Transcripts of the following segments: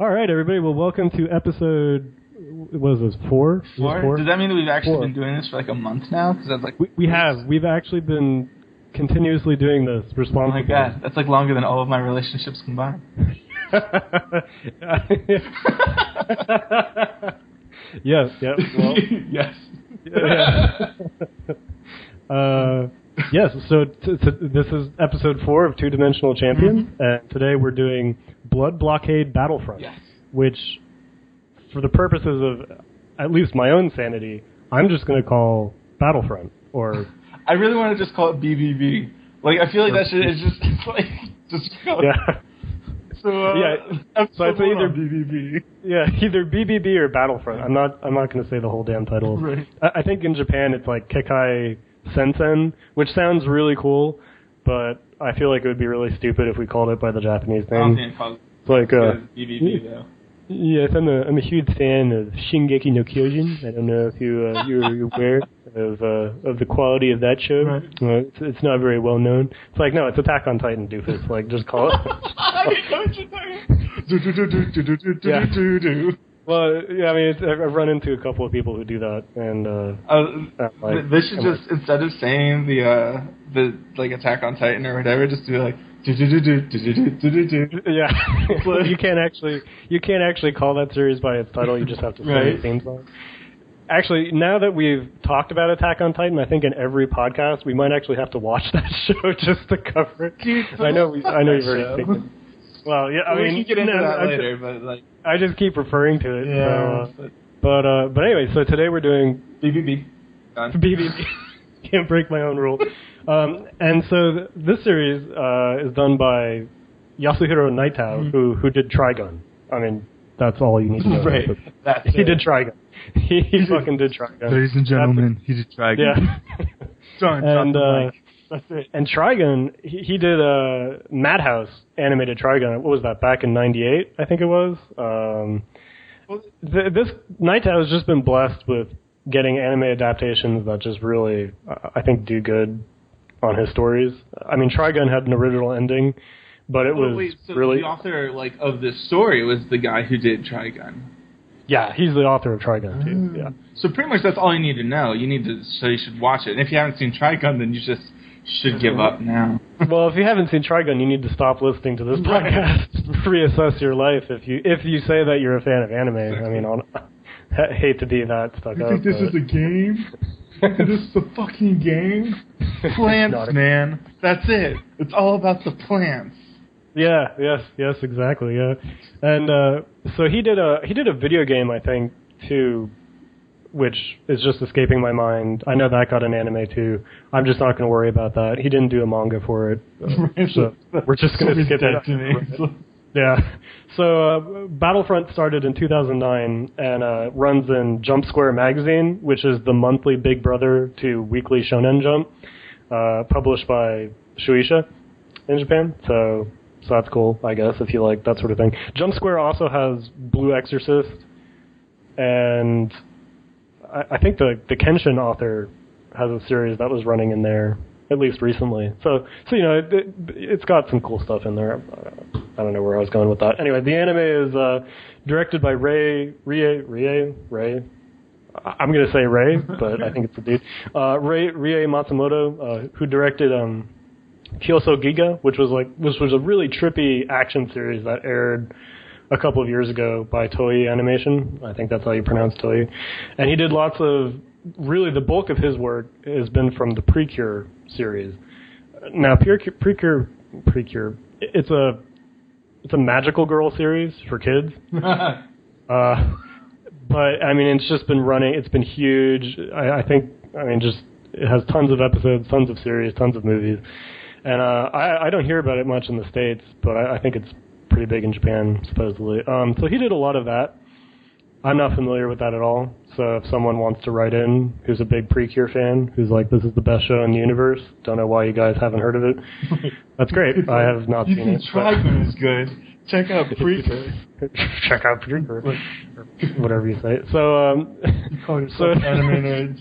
All right, everybody. Well, welcome to episode. What is this? Four? Four? Does that mean that we've actually been doing this for like a month now? Because that's like we have. We've actually been continuously doing this responsibly. Oh my god, that's like longer than all of my relationships combined. Yes. Yep. Well, yes. Yes. So this is episode 4 of Two Dimensional Champion, and today we're doing Blood Blockade Battlefront. Yes. Which, for the purposes of at least my own sanity, I'm just going to call Battlefront. Or I really want to just call it BBB. Like I feel like that shit is just call it. Yeah. So I'd say either BBB. Yeah, either BBB or Battlefront. I'm not going to say the whole damn title. Right. I think in Japan it's like Kekai Sensen, which sounds really cool, but I feel like it would be really stupid if we called it by the Japanese name. I don't think it's like BBB though. Yes, I'm a huge fan of Shingeki no Kyojin. I don't know if you're aware of the quality of that show. Right. It's not very well known. It's like, no, it's Attack on Titan, doofus. Like, just call it. Yeah. Well, yeah, I mean, I've run into a couple of people who do that, and they should just instead of saying the like Attack on Titan or whatever, just do like. Yeah, you can't actually call that series by its title. You just have to say the theme song. Actually, now that we've talked about Attack on Titan, I think in every podcast we might actually have to watch that show just to cover it. Dude, I know you've already thinking. Well, yeah, I mean, we can get into that later, but like I just keep referring to it. Yeah. So, but anyway, so today we're doing BBB. BBB. Can't break my own rule. And so this series is done by Yasuhiro Naito, who did Trigun. I mean, that's all you need to know. Right. He did Trigun. He fucking did Trigun. Ladies and gentlemen, he did Trigun. Yeah. That's it. And Trigun, he did Madhouse animated Trigun. What was that, back in 98, I think it was? This Naito has just been blessed with getting anime adaptations that just really, I think, do good on his stories. I mean, Trigun had an original ending, but it was really... the author of this story was the guy who did Trigun. Yeah, he's the author of Trigun, too. Yeah. So pretty much that's all you need to know. So you should watch it. And if you haven't seen Trigun, then you just should give up now. Well, if you haven't seen Trigun, you need to stop listening to this podcast. Reassess your life if you say that you're a fan of anime. I mean, I hate to be that stuck up. You think this is a game? This is a fucking game? Plants, man. That's it. It's all about the plants. Yeah, yes, exactly, yeah. And so he did a video game, I think, too, which is just escaping my mind. I know that got an anime, too. I'm just not going to worry about that. He didn't do a manga for it. So we're just going to skip it. Yeah. So Battlefront started in 2009 and runs in Jump Square Magazine, which is the monthly big brother to Weekly Shonen Jump, published by Shueisha in Japan. So that's cool, I guess, if you like that sort of thing. Jump Square also has Blue Exorcist, and I think the Kenshin author has a series that was running in there, at least recently. So you know, it's got some cool stuff in there. I don't know where I was going with that. Anyway, the anime is directed by Ray. I'm going to say Ray, but I think it's a dude. Rie Matsumoto, who directed Kyoso Giga, which was a really trippy action series that aired a couple of years ago by Toei Animation. I think that's how you pronounce Toei. And he did lots of, really the bulk of his work has been from the Precure series. Now, Precure, it's a magical girl series for kids. But, I mean, it's just been running, it's been huge. I think, just, it has tons of episodes, tons of series, tons of movies. And I don't hear about it much in the States, but I think it's pretty big in Japan, supposedly. So he did a lot of that. I'm not familiar with that at all. So if someone wants to write in who's a big Precure fan, who's like, this is the best show in the universe, don't know why you guys haven't heard of it, that's great. I have not seen it. Trigun is good. Check out Precure. Check out Precure. Whatever you say. So, you call yourself anime nerds.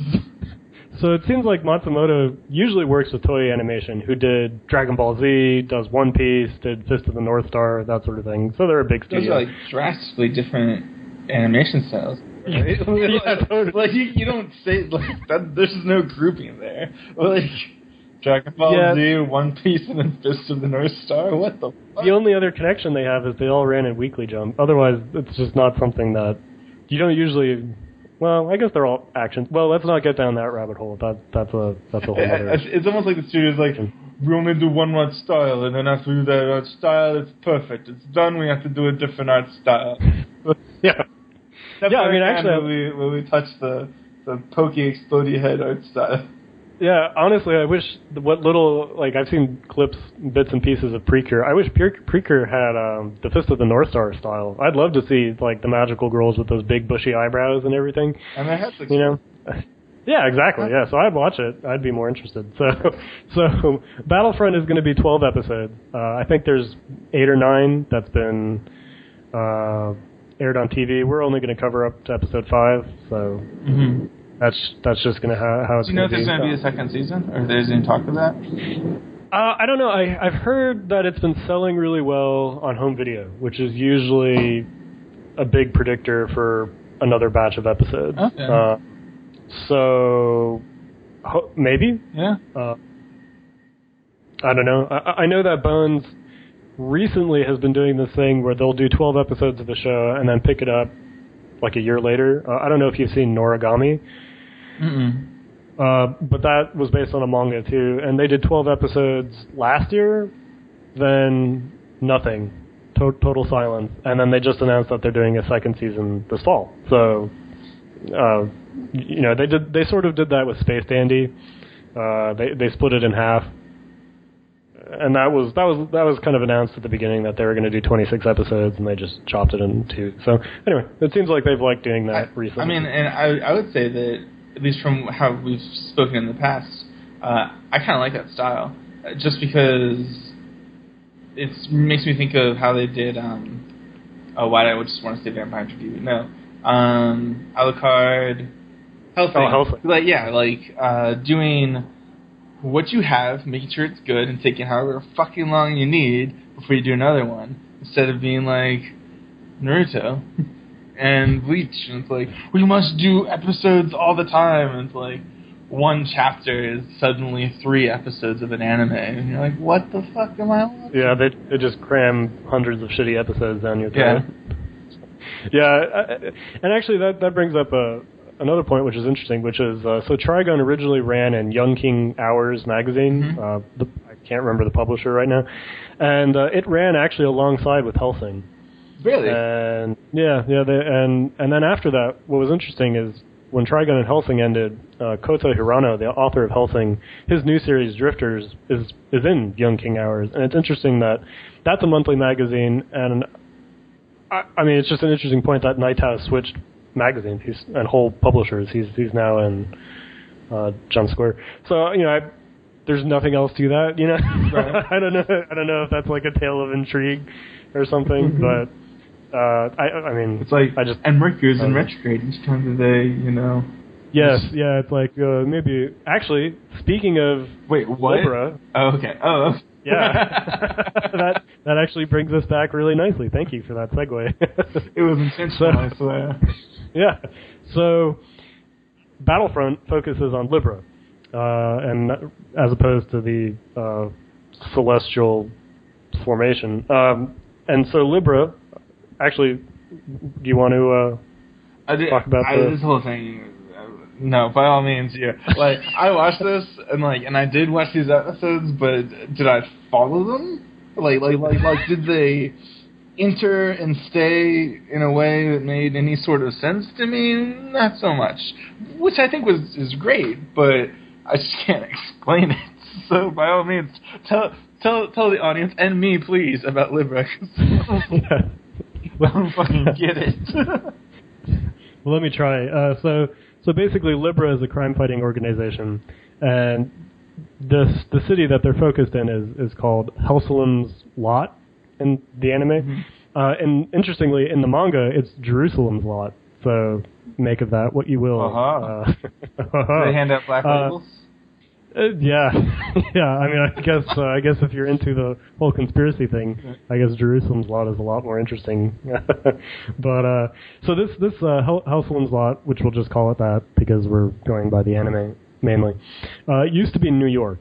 So it seems like Matsumoto usually works with Toei Animation, who did Dragon Ball Z, does One Piece, did Fist of the North Star, that sort of thing. So they're a big studio. Those are like drastically different animation styles. Right? Yeah, totally. Like you don't say like that. There's no grouping there. Like Dragon Ball Z, One Piece, and then Fist of the North Star. What the fuck? The only other connection they have is they all ran in Weekly Jump. Otherwise, it's just not something that you don't usually. Well, I guess they're all actions. Well, let's not get down that rabbit hole. That's a whole other. It's almost like the studio's like, we only do one art style, and then after we do that art style, it's perfect. It's done. We have to do a different art style. Yeah. Yeah, I mean, actually, when we touch the pokey explodey head art style. Yeah, honestly, I wish what little, like, I've seen clips, bits and pieces of Precure. I wish Precure had the Fist of the North Star style. I'd love to see, like, the magical girls with those big bushy eyebrows and everything. And their heads look Yeah, exactly, yeah. So I'd watch it. I'd be more interested. So Battlefront is going to be 12 episodes. I think there's 8 or 9 that's been aired on TV. We're only going to cover up to episode 5, so... Mm-hmm. That's just going to how it's going to be. Do you know if there's going to be a second season, or if there's any talk of that? I don't know. I've heard that it's been selling really well on home video, which is usually a big predictor for another batch of episodes. Okay. So maybe. Yeah. I don't know. I know that Bones recently has been doing this thing where they'll do 12 episodes of the show and then pick it up like a year later. I don't know if you've seen Noragami. But that was based on a manga too, and they did 12 episodes last year, then nothing, total silence, and then they just announced that they're doing a second season this fall. So, they sort of did that with Space Dandy. They split it in half, and that was kind of announced at the beginning that they were going to do 26 episodes, and they just chopped it in 2. So anyway, it seems like they've liked doing that recently. I mean, and I would say that, at least from how we've spoken in the past, I kind of like that style, just because it makes me think of how they did, why did I just want to say Vampire Tribute? No. Alucard, Hellsing. Oh, Hellsing. Doing what you have, making sure it's good, and taking however fucking long you need before you do another one, instead of being like Naruto and Bleach, and it's like, we must do episodes all the time, and it's like, one chapter is suddenly 3 episodes of an anime, and you're like, what the fuck am I watching? Yeah, they just cram hundreds of shitty episodes down your throat. Yeah, and actually that brings up another point which is interesting, which is, so Trigun originally ran in Young King Hours magazine. I can't remember the publisher right now. And it ran actually alongside with Hellsing. Really? And and then after that, what was interesting is when Trigun and Hellsing ended, Kota Hirano, the author of Hellsing, his new series Drifters is in Young King Hours, and it's interesting that that's a monthly magazine, and I mean it's just an interesting point that Night has switched magazines and whole publishers. He's now in Jump Square, so there's nothing else to that, Right. I don't know if that's like a tale of intrigue or something, but. I mean, it's like, and Mercury's in retrograde each time that they, Yes, yeah, it's like maybe. Actually, speaking of, wait, what? Libra, oh, okay. Oh, yeah, that actually brings us back really nicely. Thank you for that segue. It was intentional, I swear. Yeah, so Battlefront focuses on Libra, and as opposed to the celestial formation, and so Libra. Actually, do you want to talk about this whole thing? No, by all means, yeah. Like, I watched this, and I did watch these episodes, but did I follow them? Like, did they enter and stay in a way that made any sort of sense to me? Not so much. Which I think is great, but I just can't explain it. So, by all means, tell the audience and me, please, about Libra. I don't fucking get it. Well, let me try. So basically, Libra is a crime-fighting organization, and the city that they're focused in is called Helsalim's Lot in the anime. And interestingly, in the manga, it's Jerusalem's Lot. So make of that what you will. Do they hand out black labels? Yeah, yeah. I mean, I guess if you're into the whole conspiracy thing, I guess Jerusalem's lot is a lot more interesting. But so this Hellslim's lot, which we'll just call it that because we're going by the anime mainly, used to be in New York,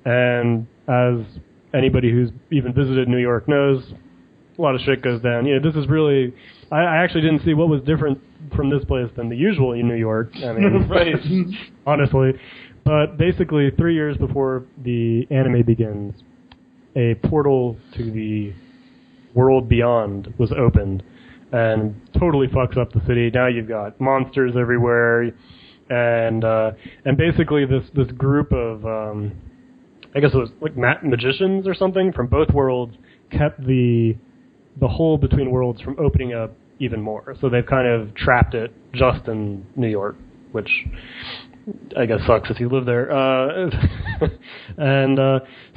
and as anybody who's even visited New York knows, a lot of shit goes down. Yeah, this is really. I actually didn't see what was different from this place than the usual in New York. I mean, right? Honestly. But basically, 3 years before the anime begins, a portal to the world beyond was opened and totally fucks up the city. Now you've got monsters everywhere, and basically this group of I guess it was like magicians or something from both worlds kept the hole between worlds from opening up even more. So they've kind of trapped it just in New York, which I guess sucks if you live there.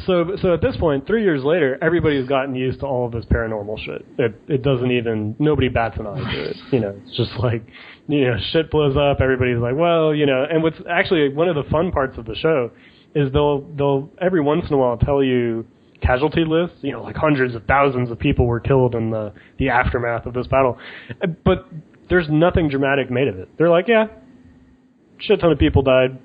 So at this point, 3 years later, everybody's gotten used to all of this paranormal shit. It doesn't even, nobody bats an eye to it. You know, it's just like, you know, shit blows up. Everybody's like, well, you know, and what's actually one of the fun parts of the show is they'll every once in a while tell you casualty lists, you know, like hundreds of thousands of people were killed in the aftermath of this battle. But there's nothing dramatic made of it. They're like, yeah, shit ton of people died.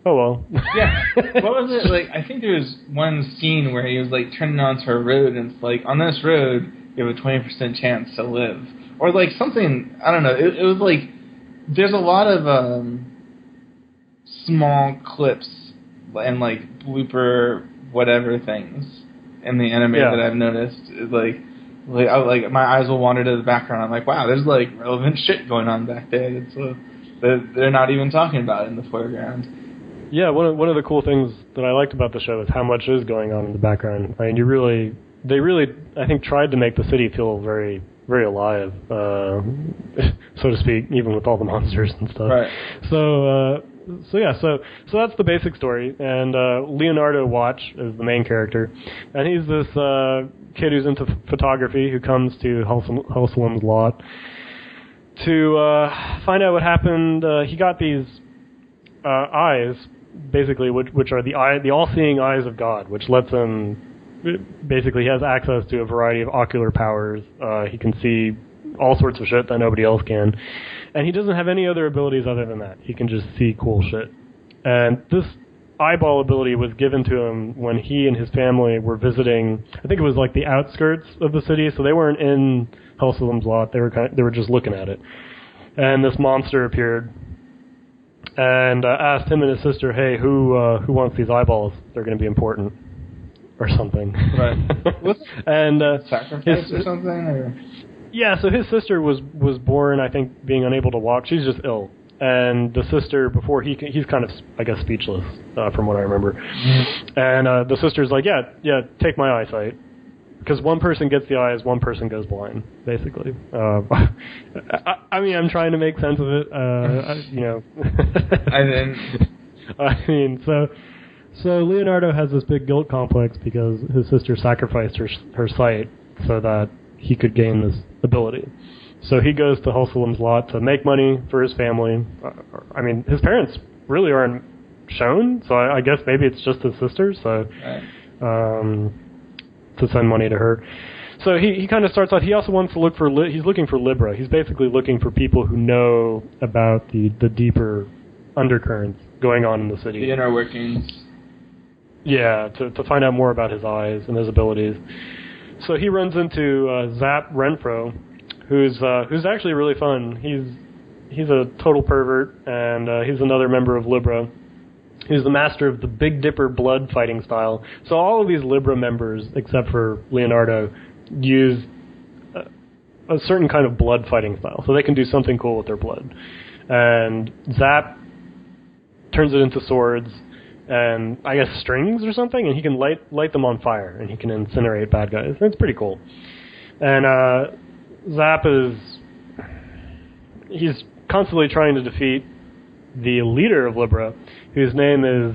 Oh well. Yeah. What was it like? I think there was one scene where he was like turning onto a road, and it's like on this road you have a 20% chance to live, or like something. I don't know. It was like there's a lot of small clips and like blooper whatever things in the anime that I've noticed. Like my eyes will wander to the background. I'm like, wow, there's like relevant shit going on back there. It's they're not even talking about it in the foreground. Yeah, one of the cool things that I liked about the show is how much is going on in the background. I mean, they really, I think, tried to make the city feel very, very alive, so to speak, even with all the monsters and stuff. Right. So that's the basic story. And Leonardo Watch is the main character, and he's this kid who's into photography who comes to Hellslim's lot to find out what happened. He got these eyes, basically, which are the all-seeing eyes of God, which lets him, basically, he has access to a variety of ocular powers. He can see all sorts of shit that nobody else can. And he doesn't have any other abilities other than that. He can just see cool shit. And this eyeball ability was given to him when he and his family were visiting, I think it was like the outskirts of the city, so they weren't in Hellslim's lot. They were just looking at it. And this monster appeared and asked him and his sister, hey, who wants these eyeballs? They're going to be important. Or something. Right. And sacrifice or something? Or? Yeah, so his sister was born, I think, being unable to walk. She's just ill. And the sister, before he's kind of, I guess, speechless, from what I remember. Mm-hmm. And the sister's like, yeah, take my eyesight. Because one person gets the eyes, one person goes blind, basically. I mean, I'm trying to make sense of it, you know. I mean, so Leonardo has this big guilt complex because his sister sacrificed her sight so that he could gain this ability. So he goes to Hellslim's lot to make money for his family. I mean, his parents really aren't shown, so I guess maybe it's just his sister. So. Right. To send money to her. So he kind of starts out, he also wants to look for, he's looking for Libra. He's basically looking for people who know about the deeper undercurrents going on in the city. The inner workings. Yeah, to find out more about his eyes and his abilities. So he runs into Zap Renfro, who's actually really fun. He's a total pervert, and he's another member of Libra. He's the master of the Big Dipper blood fighting style. So all of these Libra members, except for Leonardo, use a certain kind of blood fighting style. So they can do something cool with their blood. And Zap turns it into swords and, I guess, strings or something, and he can light them on fire, and he can incinerate bad guys. It's pretty cool. And Zap he's constantly trying to defeat the leader of Libra, whose name is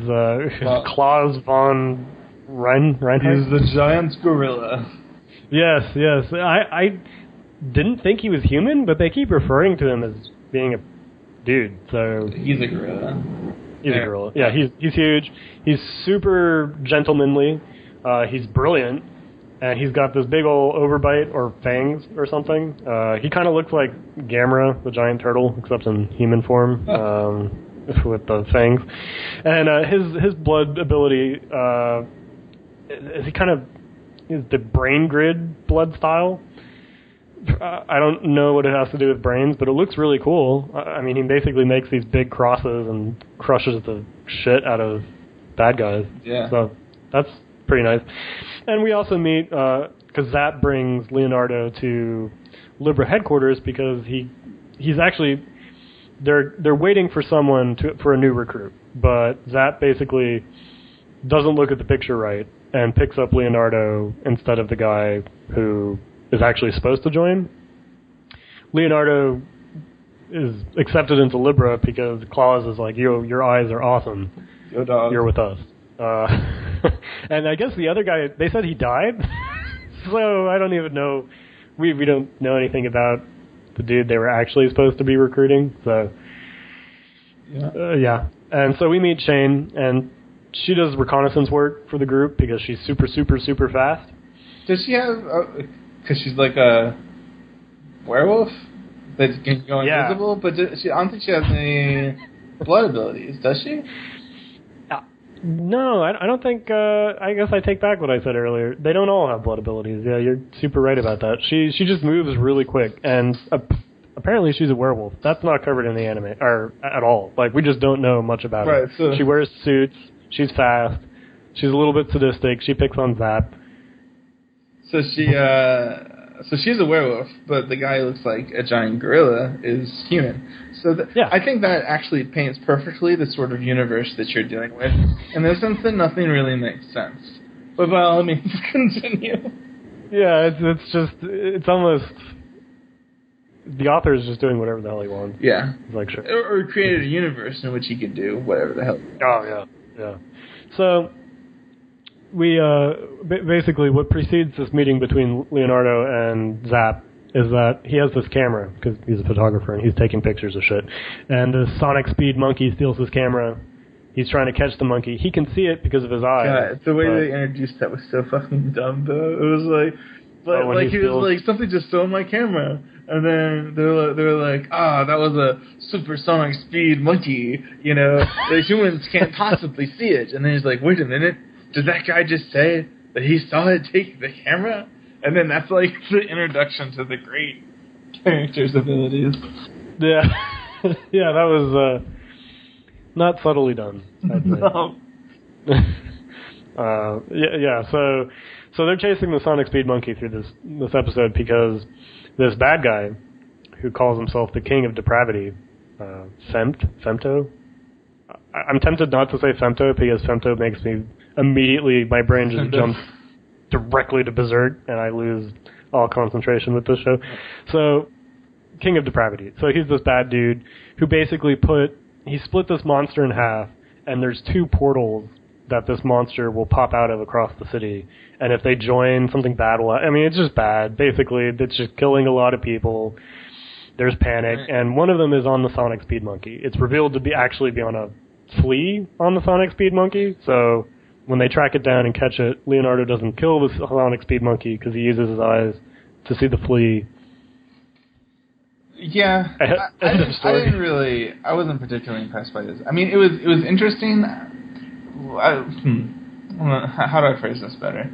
Klaus von Reinhardt. He's the giant gorilla. Yes. I didn't think he was human, but they keep referring to him as being dude. So he's a gorilla. He's a gorilla. Yeah, he's huge. He's super gentlemanly. He's brilliant. And he's got this big old overbite or fangs or something. He kind of looks like Gamera, the giant turtle, except in human form, with the fangs. And his blood ability is he kind of is the brain grid blood style. I don't know what it has to do with brains, but it looks really cool. I mean, he basically makes these big crosses and crushes the shit out of bad guys. Yeah. So that's pretty nice. And we also meet, because Zap brings Leonardo to Libra headquarters because he's actually, they're waiting for someone for a new recruit. But Zap basically doesn't look at the picture right and picks up Leonardo instead of the guy who is actually supposed to join. Leonardo is accepted into Libra because Claus is like, your eyes are awesome. You're with us. And I guess the other guy, they said he died. So I don't even know. We don't know anything about the dude they were actually supposed to be recruiting. So, yeah. And so we meet Shane, and she does reconnaissance work for the group because she's super, super, super fast. Does she have... Because she's like a werewolf that can go invisible, but I don't think she has any blood abilities, does she? No, I don't think... I guess I take back what I said earlier. They don't all have blood abilities. Yeah, you're super right about that. She just moves really quick, and apparently she's a werewolf. That's not covered in the anime, or at all. Like, we just don't know much about her. So she wears suits, she's fast, she's a little bit sadistic, she picks on Zap. So she's a werewolf, but the guy who looks like a giant gorilla is human. So I think that actually paints perfectly the sort of universe that you're dealing with. In the sense that nothing really makes sense. But by all means, continue. Yeah, it's almost... The author is just doing whatever the hell he wants. Yeah. It's like, sure. Or created a universe in which he could do whatever the hell. Oh, yeah. So... We basically what precedes this meeting between Leonardo and Zap is that he has this camera because he's a photographer and he's taking pictures of shit. And the sonic speed monkey steals his camera. He's trying to catch the monkey. He can see it because of his eyes. Yeah, the way they introduced that was so fucking dumb, though. It was like he was like, something just stole my camera. And then they were like, that was a supersonic speed monkey. You know, the humans can't possibly see it. And then he's like, wait a minute. Did that guy just say that he saw it take the camera? And then that's like the introduction to the great character's abilities. Yeah. Yeah, that was not subtly done. No. So they're chasing the sonic speed monkey through this episode because this bad guy who calls himself the King of Depravity, Femto? I'm tempted not to say Femto because Femto makes me immediately, my brain just jumps directly to Berserk and I lose all concentration with this show. So, King of Depravity. So he's this bad dude who basically he split this monster in half, and there's 2 portals that this monster will pop out of across the city. And if they join, something bad will... I mean, it's just bad. Basically, it's just killing a lot of people. There's panic, and one of them is on the sonic speed monkey. It's revealed to be on a flea on the sonic speed monkey, so when they track it down and catch it, Leonardo doesn't kill the sonic speed monkey because he uses his eyes to see the flea. Yeah, I wasn't particularly impressed by this. I mean, it was interesting. How do I phrase this better?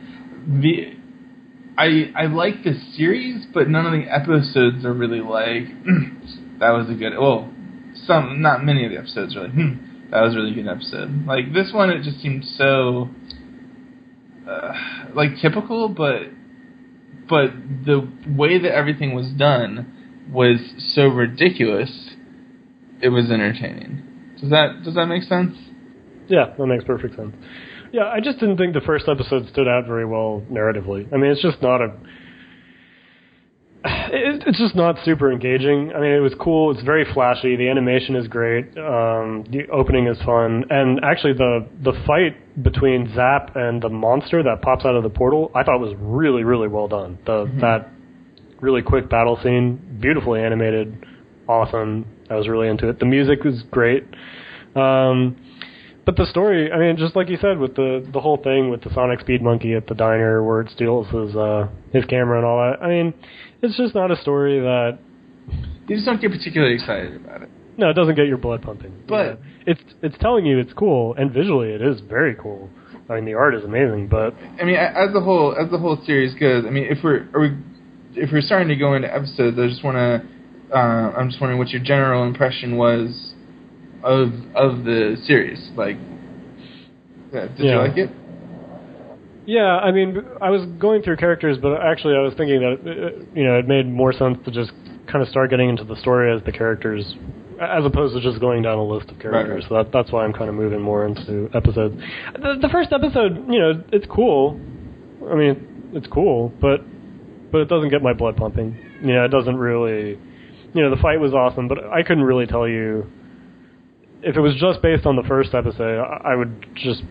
I like the series, but none of the episodes are really like, that was a good... Well, not many of the episodes are like, that was a really good episode. Like, this one, it just seemed so, like, typical, but the way that everything was done was so ridiculous, it was entertaining. Does that make sense? Yeah, that makes perfect sense. Yeah, I just didn't think the first episode stood out very well narratively. I mean, it's just not it's just not super engaging. I mean, it was cool. It's very flashy. The animation is great. The opening is fun. And actually, the fight between Zap and the monster that pops out of the portal, I thought was really, really well done. That really quick battle scene, beautifully animated, awesome. I was really into it. The music was great. But the story, I mean, just like you said, with the whole thing with the Sonic Speed Monkey at the diner where it steals his camera and all that, I mean, it's just not a story that... You just don't get particularly excited about it. No, it doesn't get your blood pumping. But... It's telling you it's cool, and visually it is very cool. I mean, the art is amazing, but... I mean, as the whole series goes, I mean, if we're starting to go into episodes, I'm just wondering what your general impression was of the series. Like, did you like it? Yeah, I mean, I was going through characters, but actually I was thinking that it made more sense to just kind of start getting into the story as the characters, as opposed to just going down a list of characters. Right. So that's why I'm kind of moving more into episodes. The first episode, it's cool. I mean, it's cool, but it doesn't get my blood pumping. It doesn't really... the fight was awesome, but I couldn't really tell you... If it was just based on the first episode, I would just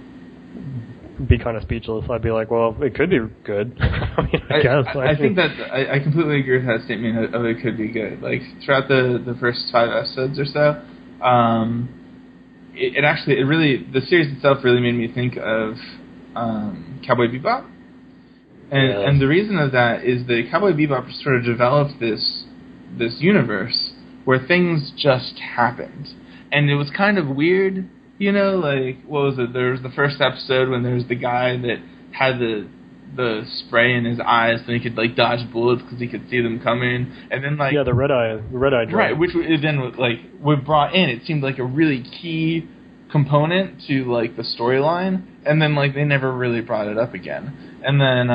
be kind of speechless. I'd be like, well, it could be good. I guess. I think that I completely agree with that statement of it could be good. Like, throughout the first 5 episodes or so, the series itself really made me think of Cowboy Bebop. And the reason of that is that Cowboy Bebop sort of developed this universe where things just happened. And it was kind of weird, like, what was it? There was the first episode when there was the guy that had the spray in his eyes so he could, like, dodge bullets because he could see them coming. And then, like... Yeah, the red eye drug. Right, which then, like, was brought in. It seemed like a really key component to, like, the storyline. And then, like, they never really brought it up again. And then,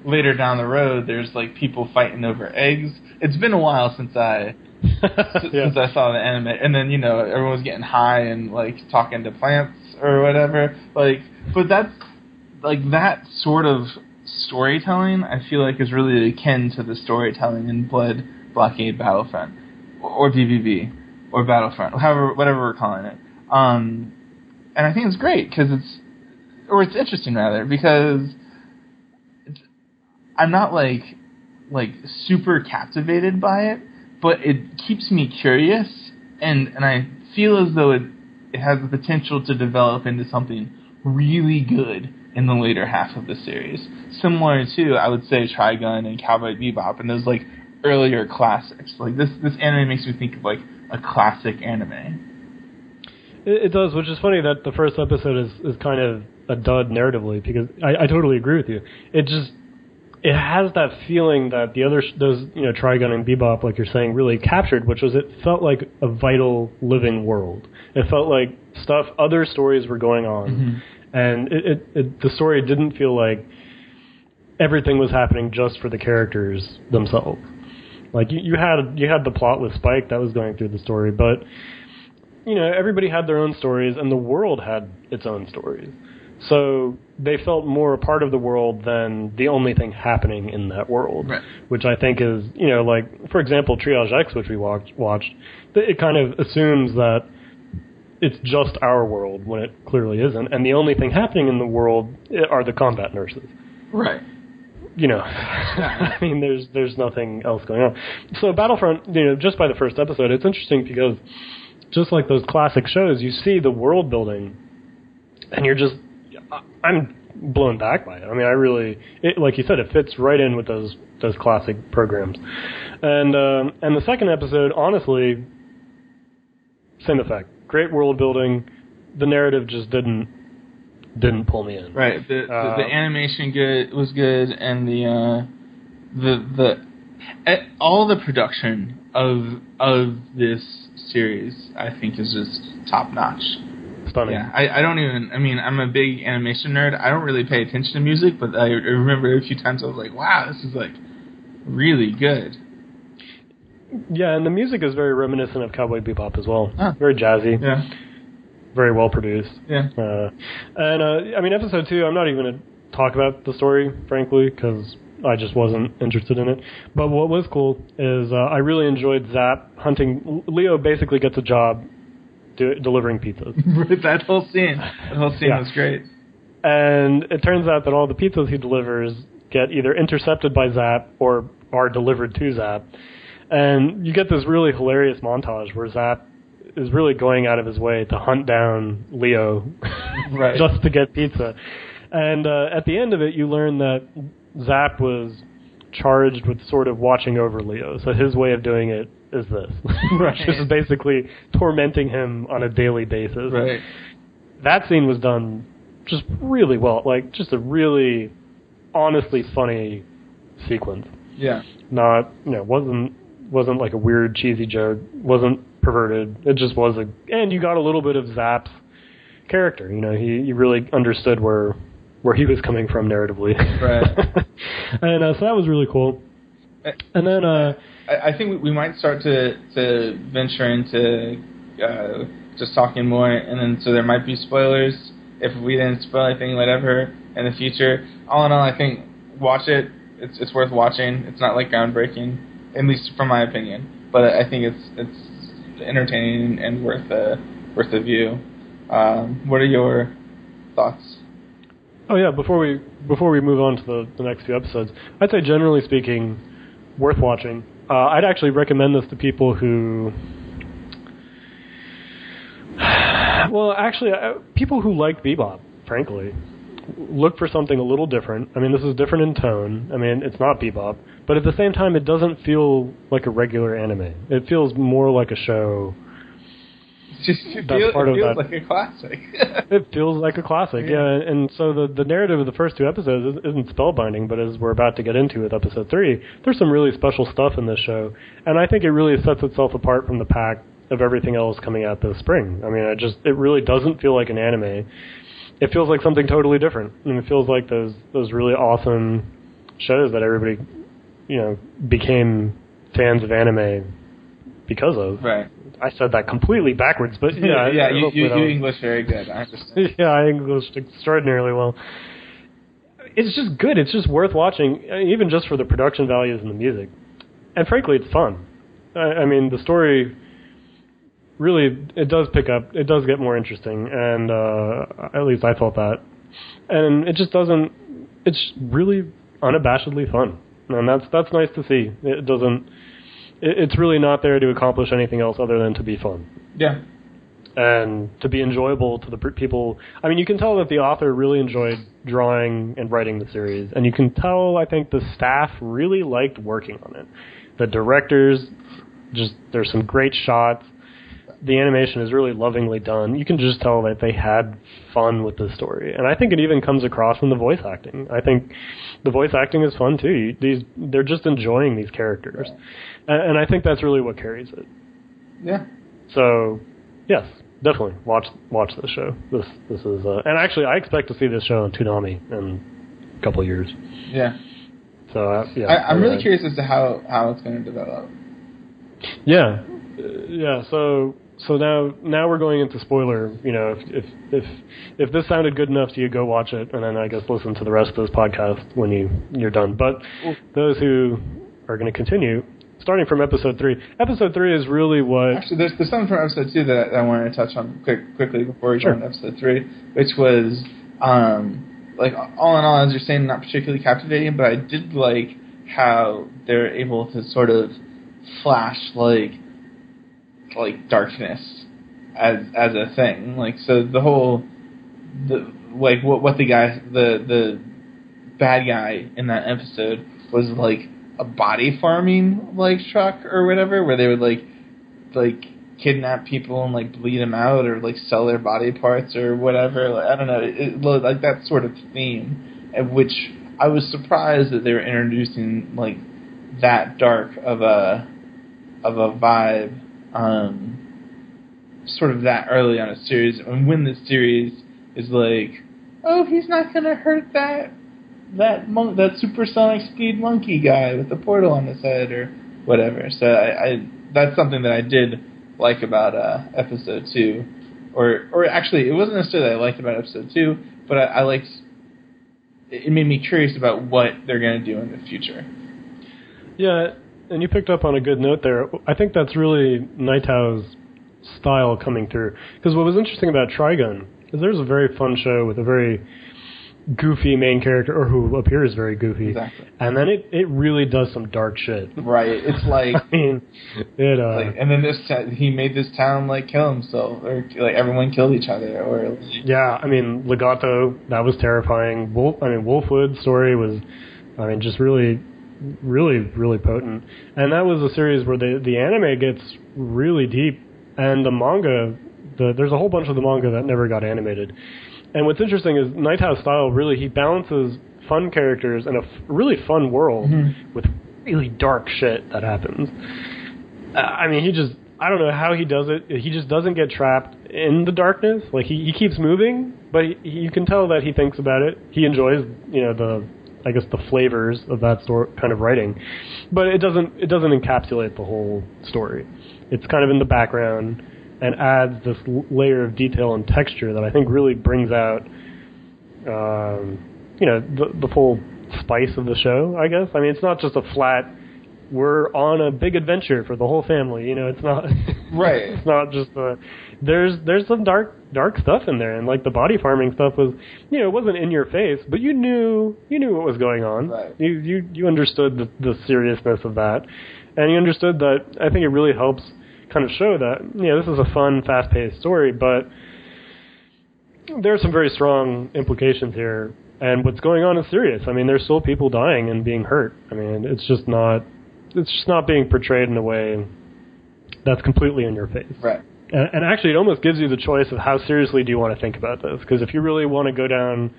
later down the road, there's, like, people fighting over eggs. It's been a while since I saw the anime, and then everyone was getting high and like talking to plants or whatever. Like, but that's like that sort of storytelling. I feel like is really akin to the storytelling in Blood Blockade Battlefront or BBB or Battlefront, whatever we're calling it. And I think it's great because it's interesting rather because I'm not like super captivated by it. But it keeps me curious, and I feel as though it has the potential to develop into something really good in the later half of the series. Similar to, I would say, Trigun and Cowboy Bebop and those, like, earlier classics. Like, this anime makes me think of, like, a classic anime. It does, which is funny that the first episode is kind of a dud narratively, because I totally agree with you. It has that feeling that those Trigun and Bebop, like you're saying, really captured, which was it felt like a vital, living world. It felt like other stories were going on, and the story didn't feel like everything was happening just for the characters themselves. Like you had the plot with Spike that was going through the story, but everybody had their own stories, and the world had its own stories. So they felt more a part of the world than the only thing happening in that world, right. Which I think is, like, for example, Triage X, which we watched, it kind of assumes that it's just our world when it clearly isn't, and the only thing happening in the world are the combat nurses. Right. I mean, there's nothing else going on. So Battlefront, just by the first episode, it's interesting because just like those classic shows, you see the world building, and I'm blown back by it. I mean, like you said, it fits right in with those classic programs. And the second episode, honestly, same effect. Great world building. The narrative just didn't pull me in. Right. The animation was good, and all the production of this series, I think, is just top notch. Stunning. Yeah, I'm a big animation nerd. I don't really pay attention to music, but I remember a few times I was like, wow, this is like really good. Yeah, and the music is very reminiscent of Cowboy Bebop as well. Very jazzy. Yeah. Very well produced. Yeah. Episode 2, I'm not even going to talk about the story, frankly, because I just wasn't interested in it. But what was cool is I really enjoyed Zap hunting. Leo basically gets a job delivering pizzas. That whole scene was great. And it turns out that all the pizzas he delivers get either intercepted by Zap or are delivered to Zap. And you get this really hilarious montage where Zap is really going out of his way to hunt down Leo Right. just to get pizza. And at the end of it, you learn that Zap was charged with sort of watching over Leo. So his way of doing it is this. Right. This is basically tormenting him on a daily basis. Right. That scene was done just really well. Like, just a really honestly funny sequence. Yeah. Not, wasn't like a weird, cheesy joke. Wasn't perverted. It just was and you got a little bit of Zap's character. He really understood where he was coming from narratively. Right. And so that was really cool. And then I think we might start to venture into just talking more, and then so there might be spoilers if we didn't spoil anything, whatever, in the future. All in all, I think watch it. It's worth watching. It's not like groundbreaking, at least from my opinion, but I think it's entertaining and worth the view. What are your thoughts? Oh yeah, before we move on to the next few episodes, I'd say generally speaking, worth watching. I'd actually recommend this to people who, people who like Bebop, frankly. Look for something a little different. I mean, this is different in tone. I mean, it's not Bebop, but at the same time, it doesn't feel like a regular anime. It feels more like a show. It feels like a classic. It feels like a classic, yeah. And so the narrative of the first two episodes isn't spellbinding, but as we're about to get into with episode 3, there's some really special stuff in this show, and I think it really sets itself apart from the pack of everything else coming out this spring. I mean, it really doesn't feel like an anime. It feels like something totally different, and it feels like those really awesome shows that everybody, became fans of anime because of. Right. I said that completely backwards, but yeah. Yeah, you English very good. I understand. Yeah, I English extraordinarily well. It's just good. It's just worth watching, even just for the production values and the music. And frankly, it's fun. I mean, the story really, it does pick up. It does get more interesting, and at least I felt that. And it just doesn't. It's really unabashedly fun, and that's nice to see. It doesn't. It's really not there to accomplish anything else other than to be fun. Yeah. And to be enjoyable to the people. I mean, you can tell that the author really enjoyed drawing and writing the series. And you can tell, I think, the staff really liked working on it. The directors, there's some great shots. The animation is really lovingly done. You can just tell that they had fun with the story. And I think it even comes across in the voice acting. I think the voice acting is fun, too. They're just enjoying these characters. And I think that's really what carries it. Yeah. So, yes, definitely watch this show. This is, and actually, I expect to see this show on Toonami in a couple of years. Yeah. So, I'm really curious as to how it's going to develop. Yeah. Yeah, so now we're going into spoiler. If this sounded good enough to you, go watch it, and then I guess listen to the rest of this podcast when you're done. But those who are going to continue, starting from episode 3. Episode 3 is really what... Actually, there's something from episode 2 that I wanted to touch on quickly before we go on to episode 3, which was, all in all, as you're saying, not particularly captivating, but I did like how they're able to sort of flash, like darkness as a thing. Like, so the whole... what the bad guy in that episode was, like, a body farming truck or whatever, where they would like kidnap people and bleed them out or sell their body parts or whatever. I don't know, like that sort of theme, at which I was surprised that they were introducing that dark of a vibe, sort of that early on a series, and when the series is oh, he's not gonna hurt that supersonic speed monkey guy with the portal on his head or whatever. So I that's something that I did like about episode 2, or actually it wasn't necessarily that I liked about episode 2, but I liked it. Made me curious about what they're going to do in the future. Yeah, and you picked up on a good note there. I think that's really Nightow's style coming through, because what was interesting about Trigun is there's a very fun show with a very goofy main character, or who appears very goofy. Exactly. And then it really does some dark shit. Right. It's like... I mean, it... like, and then he made this town, like, kill himself, or, like, everyone killed each other, or... Like, yeah, I mean, Legato, that was terrifying. Wolfwood's story was, I mean, just really, really, really potent. And that was a series where the anime gets really deep, and the manga, there's a whole bunch of the manga that never got animated. And what's interesting is Night House Style, really, he balances fun characters and a really fun world with really dark shit that happens. I mean, I don't know how he does it. He just doesn't get trapped in the darkness. Like, he keeps moving, but you can tell that he thinks about it. He enjoys, the flavors of that kind of writing. But it doesn't encapsulate the whole story. It's kind of in the background and adds this layer of detail and texture that I think really brings out, the full spice of the show, I guess. I mean, it's not just a flat, we're on a big adventure for the whole family, it's not... Right. It's not just there's some dark stuff in there, and, like, the body farming stuff was, it wasn't in your face, but you knew what was going on. Right. You understood the seriousness of that, and you understood that. I think it really helps kind of show that, this is a fun, fast-paced story, but there are some very strong implications here, and what's going on is serious. I mean, there's still people dying and being hurt. I mean, it's just not being portrayed in a way that's completely in your face. Right. And actually, it almost gives you the choice of how seriously do you want to think about this, because if you really want to go down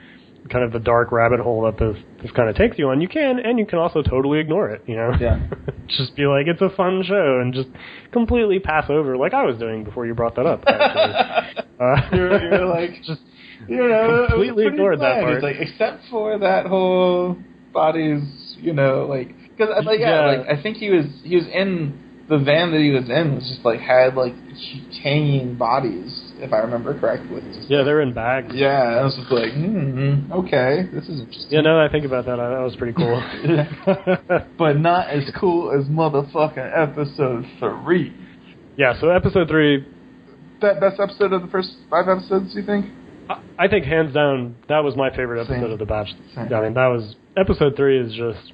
kind of the dark rabbit hole that this kind of takes you on, you can, and you can also totally ignore it, Yeah. Just be like, it's a fun show, and just completely pass over, like I was doing before you brought that up, actually. You're like, just, completely ignored that part. It's like, except for that whole bodies, because, I think he was in the van that he was in, was just, like, had, like, hanging bodies, if I remember correctly. Yeah, they're in bags. Yeah, I was just like, okay, this is interesting. Yeah, now that I think about that, that was pretty cool. But not as cool as motherfucking episode 3. Yeah, so episode 3... That best episode of the first 5 episodes, you think? I think, hands down, that was my favorite episode of The Batch. Same. I mean, that was... Episode 3 is just...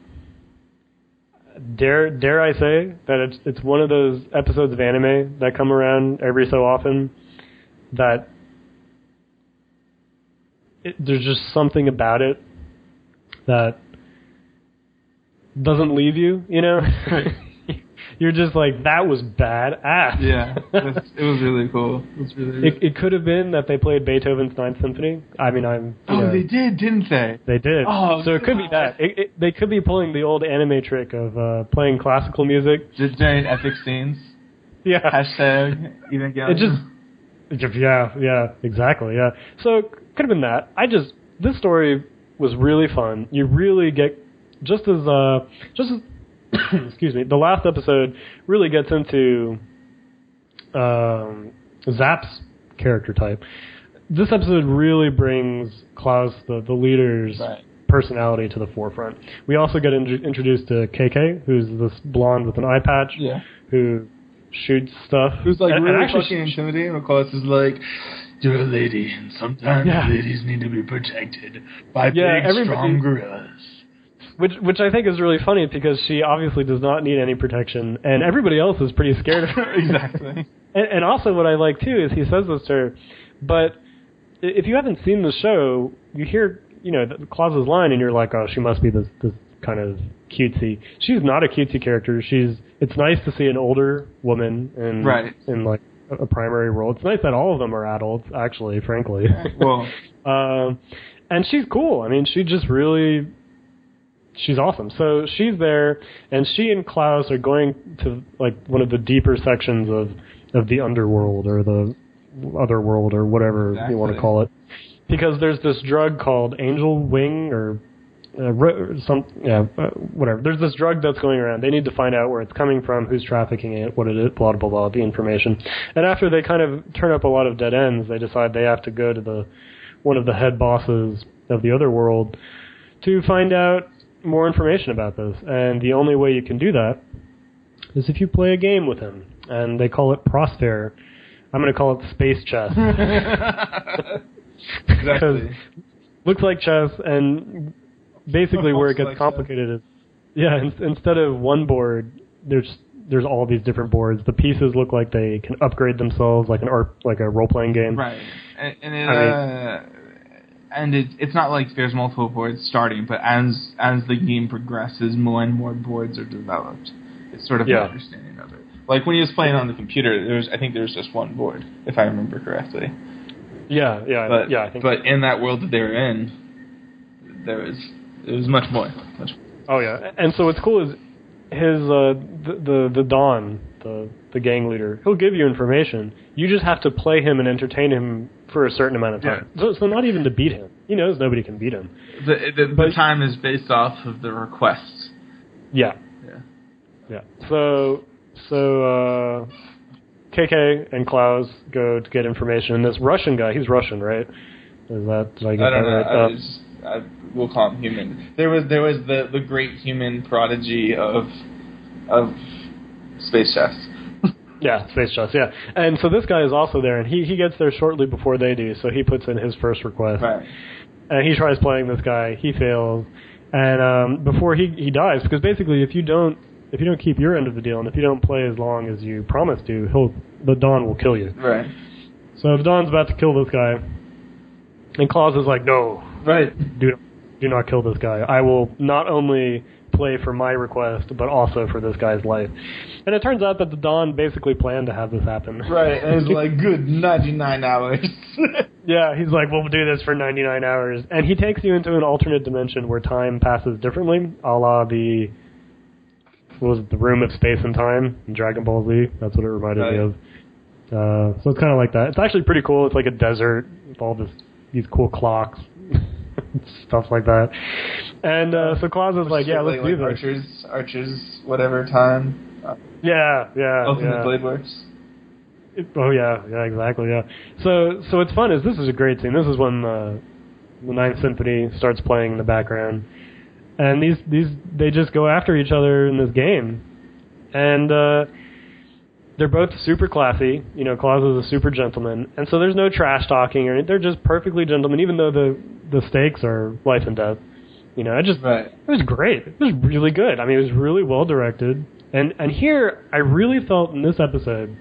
Dare I say that it's one of those episodes of anime that come around every so often that there's just something about it that doesn't leave you, You're just like, that was badass. Yeah, it was really cool. It could have been that they played Beethoven's Ninth Symphony. I mean, they did, didn't they? They did. Oh, so it could be that. They could be pulling the old anime trick of playing classical music. Just during epic scenes. Yeah. Hashtag Evangelion. It just, yeah, exactly, yeah. So it could have been that. This story was really fun. You really get, just as excuse me, the last episode really gets into Zap's character type. This episode really brings Klaus, the leader's personality to the forefront. We also get introduced to KK, who's this blonde with an eye patch, who shoots stuff. Who's like really fucking intimidating. Of course, is like, you're a lady, and sometimes ladies need to be protected by big, strong gorillas. Which I think is really funny, because she obviously does not need any protection, and everybody else is pretty scared of her. Exactly. And also what I like, too, is he says this to her, but if you haven't seen the show, you hear, Klaus's line, and you're like, oh, she must be this kind of cutesy. She's not a cutesy character. It's nice to see an older woman in like, a primary role. It's nice that all of them are adults, actually, frankly. Well. And she's cool. I mean, she just really... She's awesome. So she's there, and she and Klaus are going to like one of the deeper sections of the underworld, or the other world, or whatever you want to call it, because there's this drug called Angel Wing, or whatever. There's this drug that's going around. They need to find out where it's coming from, who's trafficking it, what it is, blah blah blah, the information. And after they kind of turn up a lot of dead ends, they decide they have to go to one of the head bosses of the other world to find out more information about this, and the only way you can do that is if you play a game with him, and they call it Prosphere. I'm going to call it Space Chess. Exactly. looks like chess, and basically where it gets Like complicated is, instead of one board, there's all these different boards. The pieces look like they can upgrade themselves, like a role playing game. Right, and it's not like there's multiple boards starting, but as the game progresses, more and more boards are developed. It's sort of an understanding of it. Like when he was playing on the computer, I think there was just one board, if I remember correctly. I think. But in that world that they were in, it was much more. Oh yeah, and so what's cool is his the Don, the gang leader. He'll give you information. You just have to play him and entertain him for a certain amount of time. Yeah. So not even to beat him. He knows nobody can beat him. The time is based off of the requests. Yeah. So KK and Klaus go to get information. And this Russian guy, he's Russian, right? Did I get that right? I will call him human. There was the great human prodigy of space chess. Yeah, space chess, yeah. And so this guy is also there, and he gets there shortly before they do, so he puts in his first request. Right. And he tries playing this guy, he fails. And before he dies, because basically if you don't keep your end of the deal, and if you don't play as long as you promised to, the Don will kill you. Right. So the Don's about to kill this guy, and Klaus is like, no. Right. Do not kill this guy. I will not only play for my request, but also for this guy's life. And it turns out that the Don basically planned to have this happen. Right, and it's like, good 99 hours. Yeah, he's like, we'll do this for 99 hours. And he takes you into an alternate dimension where time passes differently, a la the Room of Space and Time in Dragon Ball Z. That's what it reminded me of. So it's kind of like that. It's actually pretty cool. It's like a desert with all these cool clocks. Stuff like that. And so Klaus is like, let's do this. Archers, whatever time. Ultimate Blade Works. Exactly, yeah. So what's fun is this is a great scene. This is when the Ninth Symphony starts playing in the background. And they just go after each other in this game. And they're both super classy. You know, Klaus is a super gentleman. And so there's no trash talking or anything. They're just perfectly gentlemen, even though the stakes are life and death. You know, it was great. It was really good. I mean, it was really well directed. And here, I really felt in this episode,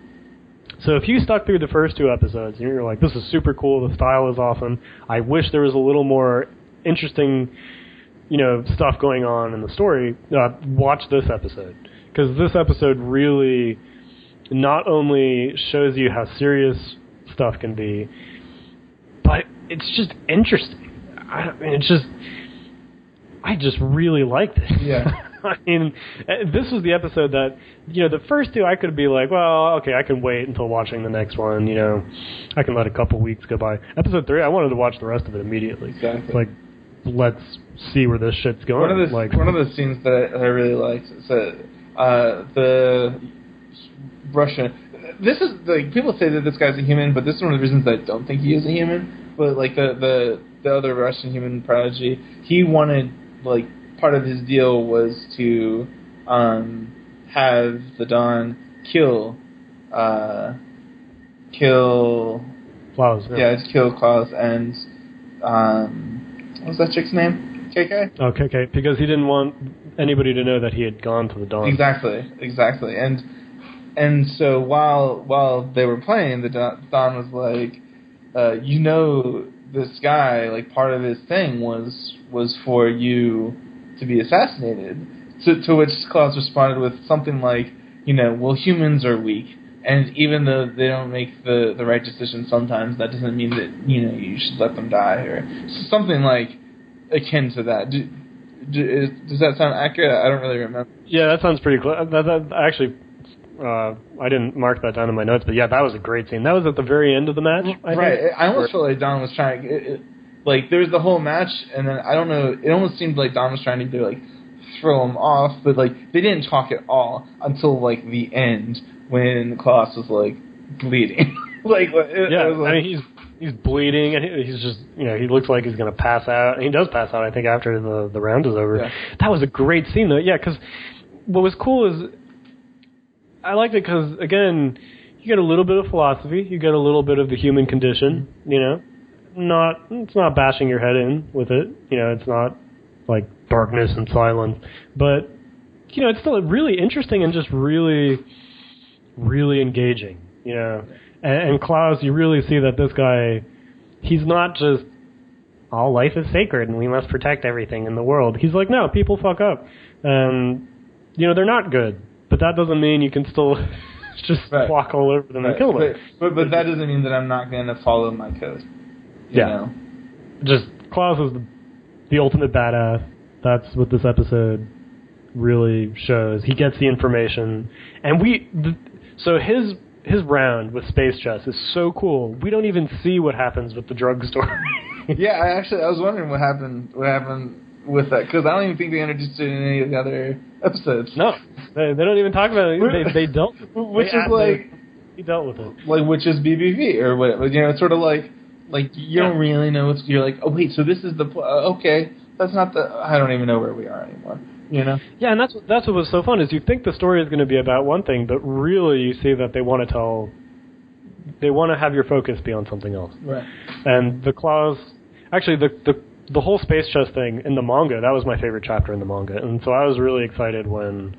so if you stuck through the first two episodes, and you're like, this is super cool, the style is awesome, I wish there was a little more interesting, stuff going on in the story, watch this episode. Because this episode really not only shows you how serious stuff can be, but it's just interesting. I just really liked it. Yeah. I mean, this was the episode that, the first two I could be like, well, okay, I can wait until watching the next one, I can let a couple weeks go by. Episode 3, I wanted to watch the rest of it immediately. Exactly. Like, let's see where this shit's going. One of the scenes that I really liked is the Russian. This is, like, people say that this guy's a human, but this is one of the reasons I don't think he is a human. But, like, the other Russian human prodigy, he wanted, like, part of his deal was to have the Don kill Klaus. kill Klaus and what was that chick's name? KK? Oh, KK, because he didn't want anybody to know that he had gone to the Don. Exactly. And so while they were playing, the Don was like, this guy, like, part of his thing was for you to be assassinated. To which Klaus responded with something like, well, humans are weak, and even though they don't make the right decision sometimes, that doesn't mean that, you should let them die, or something like akin to that. Does that sound accurate? I don't really remember. Yeah, that sounds pretty close. That actually, I didn't mark that down in my notes, but yeah, that was a great scene. That was at the very end of the match, I think. I almost felt like Don was trying... Like, there was the whole match, and then, I don't know, it almost seemed like Don was trying to either, like, throw him off, but, like, they didn't talk at all until, like, the end, when Klaus was, like, bleeding. I mean, he's bleeding, and he's just, he looks like he's going to pass out, and he does pass out, I think, after the round is over. Yeah. That was a great scene, though, because what was cool is, I liked it because, again, you get a little bit of philosophy, you get a little bit of the human condition, it's not bashing your head in with it. You know, it's not like darkness and silence, but you know, it's still really interesting and just really, really engaging. You know, and Klaus, you really see that this guy, he's not just all life is sacred and we must protect everything in the world. He's like, no, people fuck up, and you know, they're not good, but that doesn't mean you can still just walk all over them and kill them. But that doesn't mean that I'm not going to follow my code. You know? Just Klaus is the ultimate badass. That's what this episode really shows. He gets the information, and so his round with Space Chess is so cool. We don't even see what happens with the drugstore. Yeah, I was wondering what happened with that, because I don't even think they introduced it in any of the other episodes. No, they don't even talk about it. They don't. He dealt with it. Like, which is BBV or whatever. You know, it's sort of like you don't really know what's. You're like, oh wait, so this is the okay. That's not the. I don't even know where we are anymore. You know. Yeah, and that's what was so fun is you think the story is going to be about one thing, but really you see that they want to have your focus be on something else. Right. And the Klaus, actually the whole Space Chess thing in the manga, that was my favorite chapter in the manga, and so I was really excited when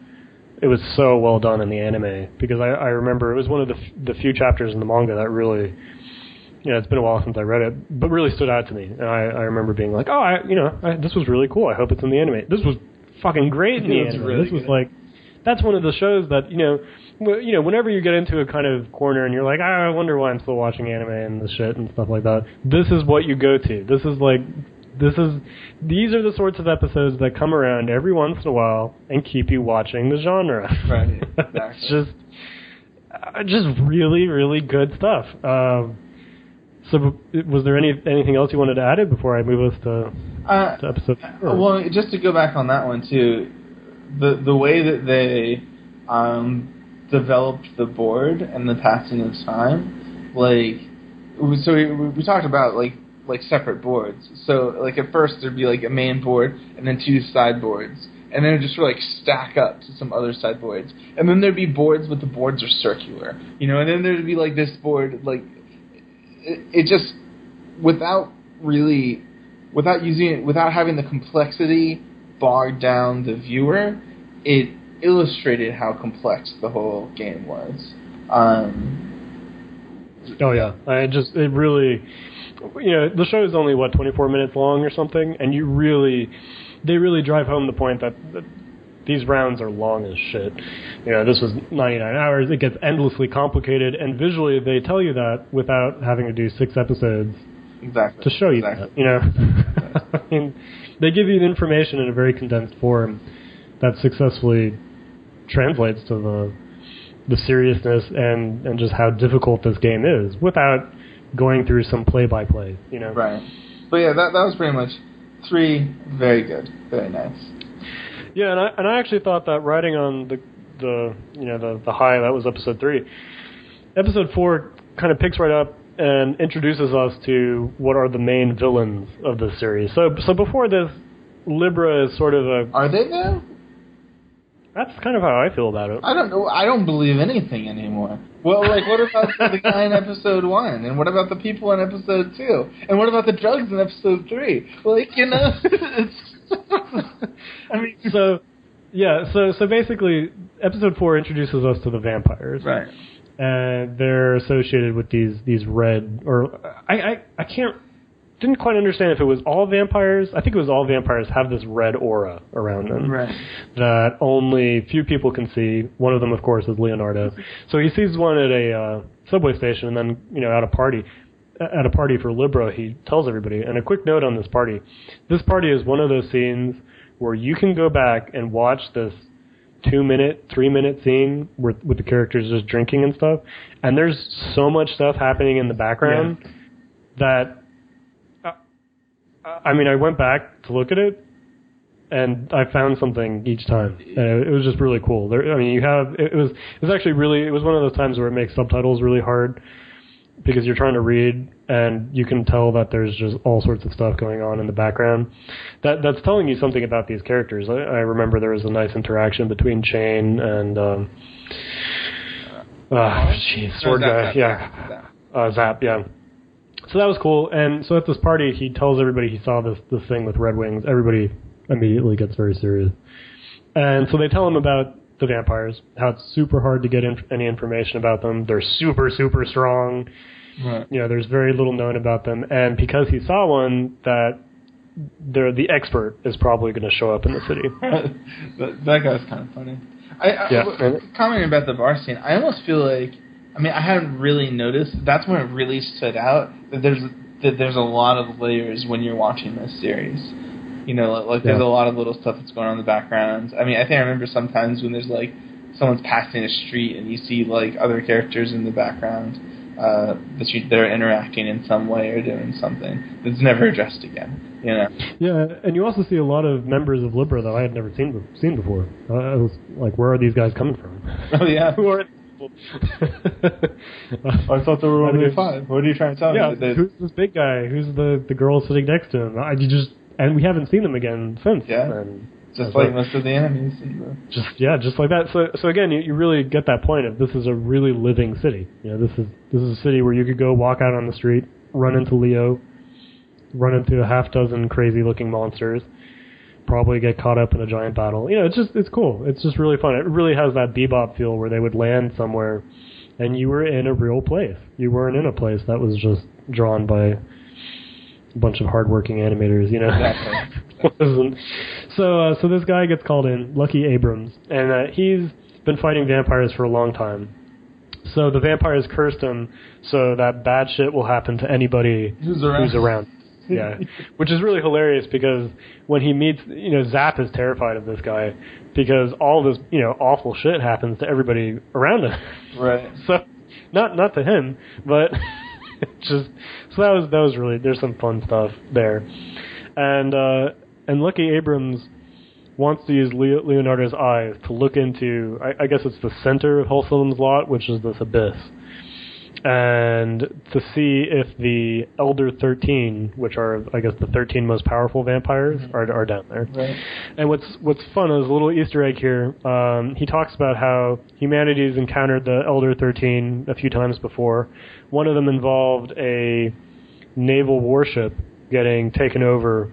it was so well done in the anime, because I remember it was one of the few chapters in the manga that really, you know, it's been a while since I read it, but really stood out to me, and I remember being like, this was really cool, I hope it's in the anime. This was fucking great in the anime. Really this was like, that's one of the shows that, you know, whenever you get into a kind of corner and you're like, I wonder why I'm still watching anime and the shit and stuff like that, this is what you go to. These are the sorts of episodes that come around every once in a while and keep you watching the genre. Right. Exactly. It's just really, really good stuff. So, was there anything else you wanted to add before I move us to episode 4? Well, just to go back on that one too, the way that they developed the board and the passing of time, so we talked about like separate boards. So like at first there'd be like a main board and then 2 side boards, and then it'd just sort of like stack up to some other side boards, and then there'd be boards, but the boards are circular, you know, and then there'd be like this board, like it just without having the complexity bog down the viewer, it illustrated how complex the whole game was. Oh yeah, it really, you know, the show is only 24 minutes long or something, and they really drive home the point that these rounds are long as shit. You know, this was 99 hours. It gets endlessly complicated, and visually they tell you that without having to do 6 episodes to show you that. You know, I mean, they give you the information in a very condensed form that successfully translates to the seriousness and just how difficult this game is without going through some play-by-play, you know. Right. But yeah, that was pretty much 3 very good, very nice. Yeah, and I actually thought that riding on the high that was episode 3, episode 4 kind of picks right up and introduces us to what are the main villains of this series. So before this, Libra is sort of a... Are they though? That's kind of how I feel about it. I don't know. I don't believe anything anymore. Well, like, what about the guy in episode 1? And what about the people in episode 2? And what about the drugs in episode 3? Like, you know, it's... I mean... So basically, episode 4 introduces us to the vampires. Right. And they're associated with these red... Or, I didn't quite understand if it was all vampires. I think it was all vampires have this red aura around them that only few people can see. One of them, of course, is Leonardo. So he sees one at a subway station, and then, you know, at a party for Libra, he tells everybody. And a quick note on this party. This party is one of those scenes where you can go back and watch this 2-minute, 3-minute scene with the characters just drinking and stuff, and there's so much stuff happening in the background that... I mean, I went back to look at it, and I found something each time. And it was just really cool. It was one of those times where it makes subtitles really hard because you're trying to read, and you can tell that there's just all sorts of stuff going on in the background. That's telling you something about these characters. I remember there was a nice interaction between Shane and Sword Guy, Zap, yeah. So that was cool. And so at this party, he tells everybody he saw this thing with red wings. Everybody immediately gets very serious. And so they tell him about the vampires, how it's super hard to get any information about them. They're super, super strong. Right. You know, there's very little known about them. And because he saw one, that the expert is probably going to show up in the city. that guy's kind of funny. Commenting about the bar scene, I almost feel like, I mean, I hadn't really noticed. That's when it really stood out that there's a lot of layers when you're watching this series. You know, like there's a lot of little stuff that's going on in the background. I mean, I think I remember sometimes when there's like someone's passing a street and you see like other characters in the background that are interacting in some way or doing something that's never addressed again. You know. Yeah, and you also see a lot of members of Libra that I had never seen before. I was like, where are these guys coming from? Oh yeah. Who are I thought they were on E05. What are you trying to tell me? Who's this big guy? Who's the girl sitting next to him? And we haven't seen them again since. Yeah, and just like most of the enemies. Just like that. So again, you really get that point of this is a really living city. You know, this is a city where you could go walk out on the street, run into Leo, run into a half dozen crazy looking monsters, probably get caught up in a giant battle. You know, it's cool. It's just really fun. It really has that Bebop feel where they would land somewhere, and you were in a real place. You weren't in a place that was just drawn by a bunch of hardworking animators, you know. Exactly. So this guy gets called in, Lucky Abrams, and he's been fighting vampires for a long time. So the vampires cursed him so that bad shit will happen to anybody who's around. Yeah, which is really hilarious because when he meets, you know, Zap is terrified of this guy because all this, you know, awful shit happens to everybody around him. Right. So not to him, but just so that was really, there's some fun stuff there, and Lucky Abrams wants to use Leonardo's eyes to look into, I guess it's the center of Hulselim's lot, which is this abyss, and to see if the Elder 13, which are, I guess, the 13 most powerful vampires, are down there. Right. And what's fun is a little Easter egg here. He talks about how humanity's encountered the Elder 13 a few times before. One of them involved a naval warship getting taken over,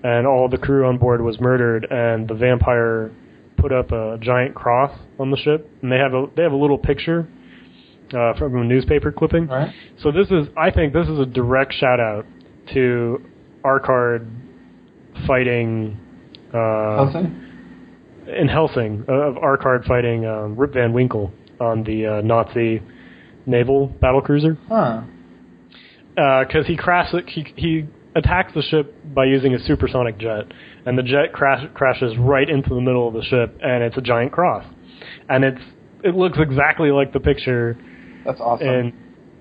and all the crew on board was murdered, and the vampire put up a giant cross on the ship, and they have a little picture from a newspaper clipping. Right. So I think this is a direct shout out to Arkard fighting Helsing? In Helsing, of Arkard fighting Rip Van Winkle on the Nazi naval battlecruiser. Huh. Because he attacks the ship by using a supersonic jet, and the jet crashes right into the middle of the ship, and it's a giant cross, and it looks exactly like the picture. That's awesome. And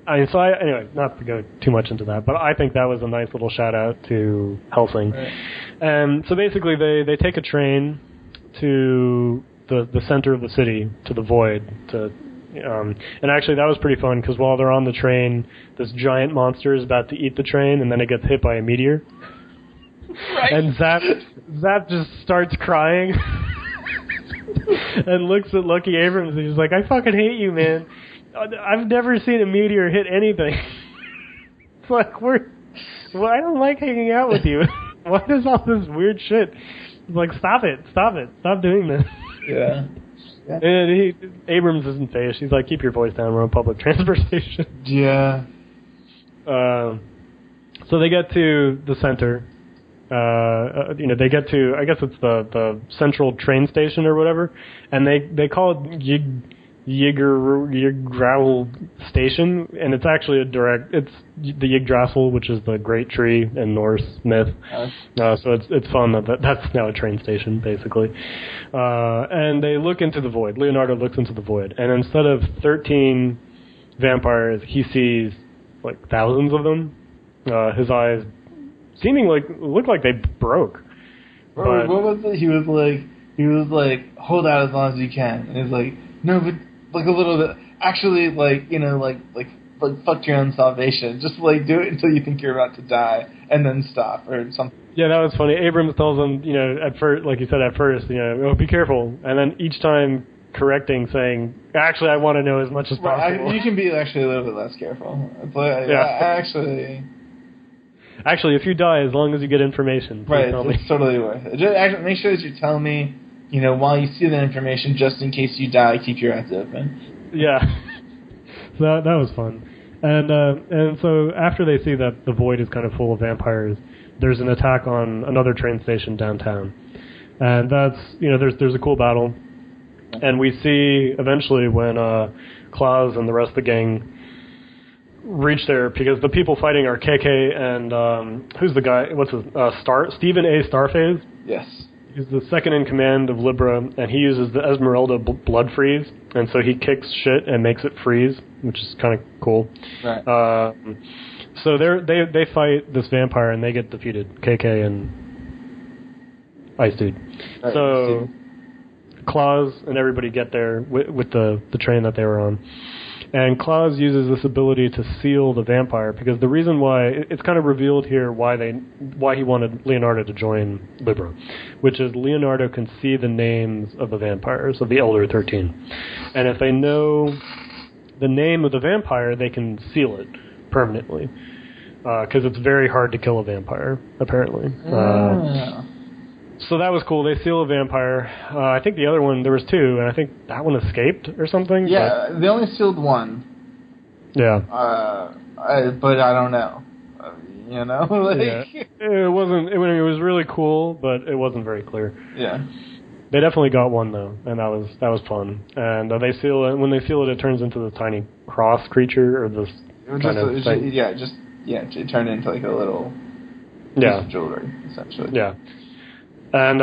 anyway, not to go too much into that, but I think that was a nice little shout out to Helsing. Right. And so basically, they take a train to the center of the city, to the Void, and actually that was pretty fun because while they're on the train, this giant monster is about to eat the train, and then it gets hit by a meteor. Right. And Zap just starts crying and looks at Lucky Abrams, and he's like, "I fucking hate you, man. I've never seen a meteor hit anything." It's like, I don't like hanging out with you. What is all this weird shit? He's like, stop doing this. Yeah. And Abrams isn't phased. He's like, keep your voice down. We're on public transportation. Yeah. So they get to the center. They get to, I guess it's the central train station or whatever, and they call it Yggdrasil Station, and it's actually it's the Yggdrasil, which is the great tree in Norse myth. So it's fun that's now a train station, basically. And they look into the void. Leonardo looks into the void, and instead of 13 vampires, he sees like thousands of them. His eyes look like they broke. What was it? He was like, hold out as long as you can. And he's like, no, but like a little bit. Actually, like fuck your own salvation. Just like do it until you think you're about to die, and then stop or something. Yeah, that was funny. Abrams tells him, at first, like you said, at first, be careful, and then each time correcting, saying, actually, I want to know as much as possible. You can be actually a little bit less careful. But Actually, if you die, as long as you get information, tell me. It's totally worth it. Just make sure that you tell me, while you see that information, just in case you die, keep your eyes open. Yeah. So that was fun. And so after they see that the void is kind of full of vampires, there's an attack on another train station downtown. And that's, there's a cool battle. And we see eventually when Klaus and the rest of the gang reach there, because the people fighting are KK and who's the guy? What's his Stephen A. Starfaze? Yes. He's the second in command of Libra, and he uses the Esmeralda blood freeze, and so he kicks shit and makes it freeze, which is kind of cool. Right. So they fight this vampire and they get defeated, KK and Ice Dude. Right, so Klaus and everybody get there with the train that they were on. And Klaus uses this ability to seal the vampire, because the reason why it's kind of revealed here why he wanted Leonardo to join Libra, which is Leonardo can see the names of the vampires, of the Elder 13. And if they know the name of the vampire, they can seal it permanently. Because it's very hard to kill a vampire, apparently. So that was cool. They seal a vampire. I think the other one, there was two, and I think that one escaped or something. Yeah, they only sealed one. Yeah. But I don't know. Yeah. It wasn't. It was really cool, but it wasn't very clear. Yeah. They definitely got one though, and that was fun. And they seal it. When they seal it, it turns into the tiny cross creature or this kind of thing. It turned into like a little piece of jewelry, essentially. Yeah. And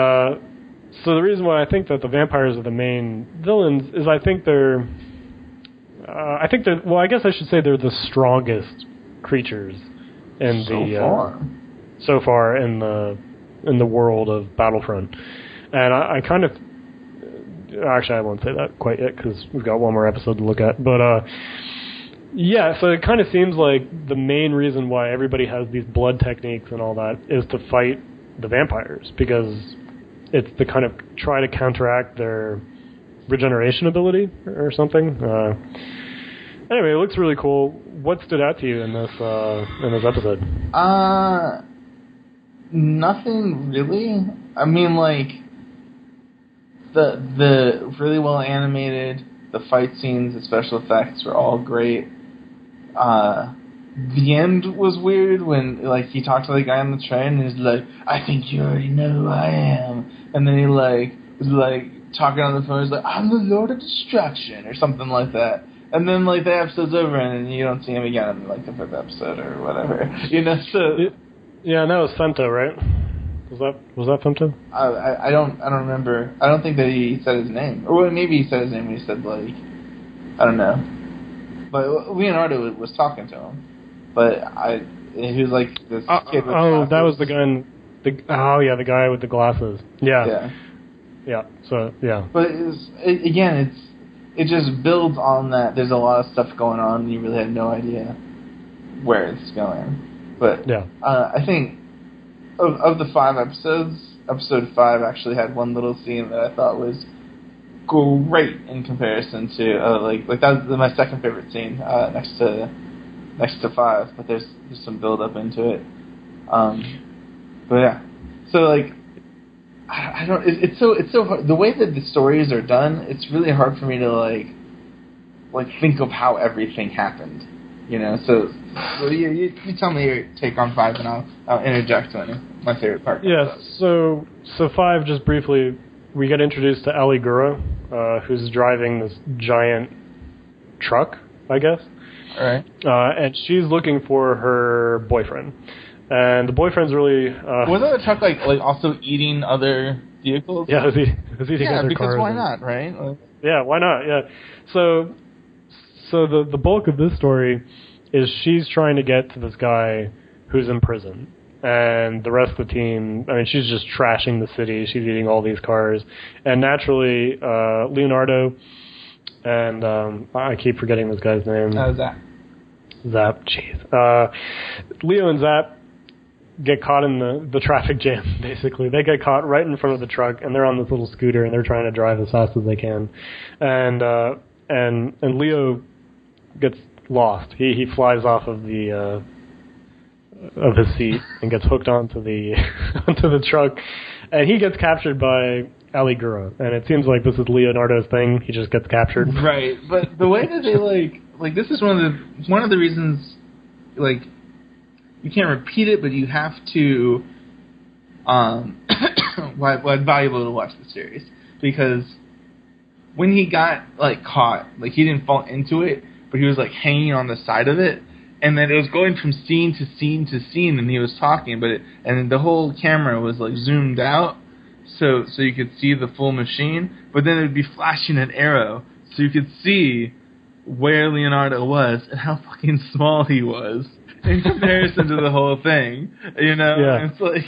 so the reason why I think that the vampires are the main villains is I think they're well, I guess I should say they're the strongest creatures in so far in the world of Battlefront. And I kind of actually I won't say that quite yet because we've got one more episode to look at. But so it kind of seems like the main reason why everybody has these blood techniques and all that is to fight the vampires, because it's to kind of try to counteract their regeneration ability or something. Anyway, it looks really cool. What stood out to you in this episode? Nothing really. I mean, like the really well animated, the fight scenes, the special effects were all great. The end was weird when, like, he talked to the guy on the train and he's like, I think you already know who I am. And then he, like, was, like, talking on the phone. He's like, I'm the Lord of Destruction or something like that. And then, like, the episode's over and you don't see him again in, like, the fifth episode or whatever. So... Yeah, and that was Femto, right? Was that Femto? I don't remember. I don't think that he said his name. Or maybe he said his name when he said, like, I don't know. But Leonardo was talking to him. But he was like this kid with glasses. That was the guy the guy with the glasses. Yeah. So yeah. But it just builds on that. There's a lot of stuff going on, and you really have no idea where it's going. But yeah, I think of the 5 episodes, episode 5 actually had one little scene that I thought was great in comparison to like that was my second favorite scene next to 5, but there's some build up into it. But yeah, so like I don't. It's so hard. The way that the stories are done, it's really hard for me to like think of how everything happened. So you tell me your take on 5, and I'll interject when my favorite part. Yeah. So 5, just briefly, we get introduced to Ali Gura, who's driving this giant truck, I guess. All right. And she's looking for her boyfriend. And the boyfriend's really... Wasn't the truck, like also eating other vehicles? Yeah, it was eating other cars. Yeah, because why not, right? Yeah, why not? Yeah. So the bulk of this story is she's trying to get to this guy who's in prison. And the rest of the team, I mean, she's just trashing the city. She's eating all these cars. And naturally, Leonardo and I keep forgetting this guy's name. Zap. Zap, jeez. Leo and Zap, get caught in the traffic jam, basically. They get caught right in front of the truck, and they're on this little scooter, and they're trying to drive as fast as they can. And Leo gets lost. He flies off of the of his seat and gets hooked onto the onto the truck, and he gets captured by Ali Gura. And it seems like this is Leonardo's thing. He just gets captured. Right, but the way that they like this is one of the reasons, like, you can't repeat it, but you have to why it's valuable to watch the series, because when he got like caught, like, he didn't fall into it, but he was like hanging on the side of it, and then it was going from scene to scene to scene, and he was talking, and the whole camera was like zoomed out, so you could see the full machine, but then it would be flashing an arrow, so you could see where Leonardo was and how fucking small he was in comparison to the whole thing, you know? Yeah. It's like...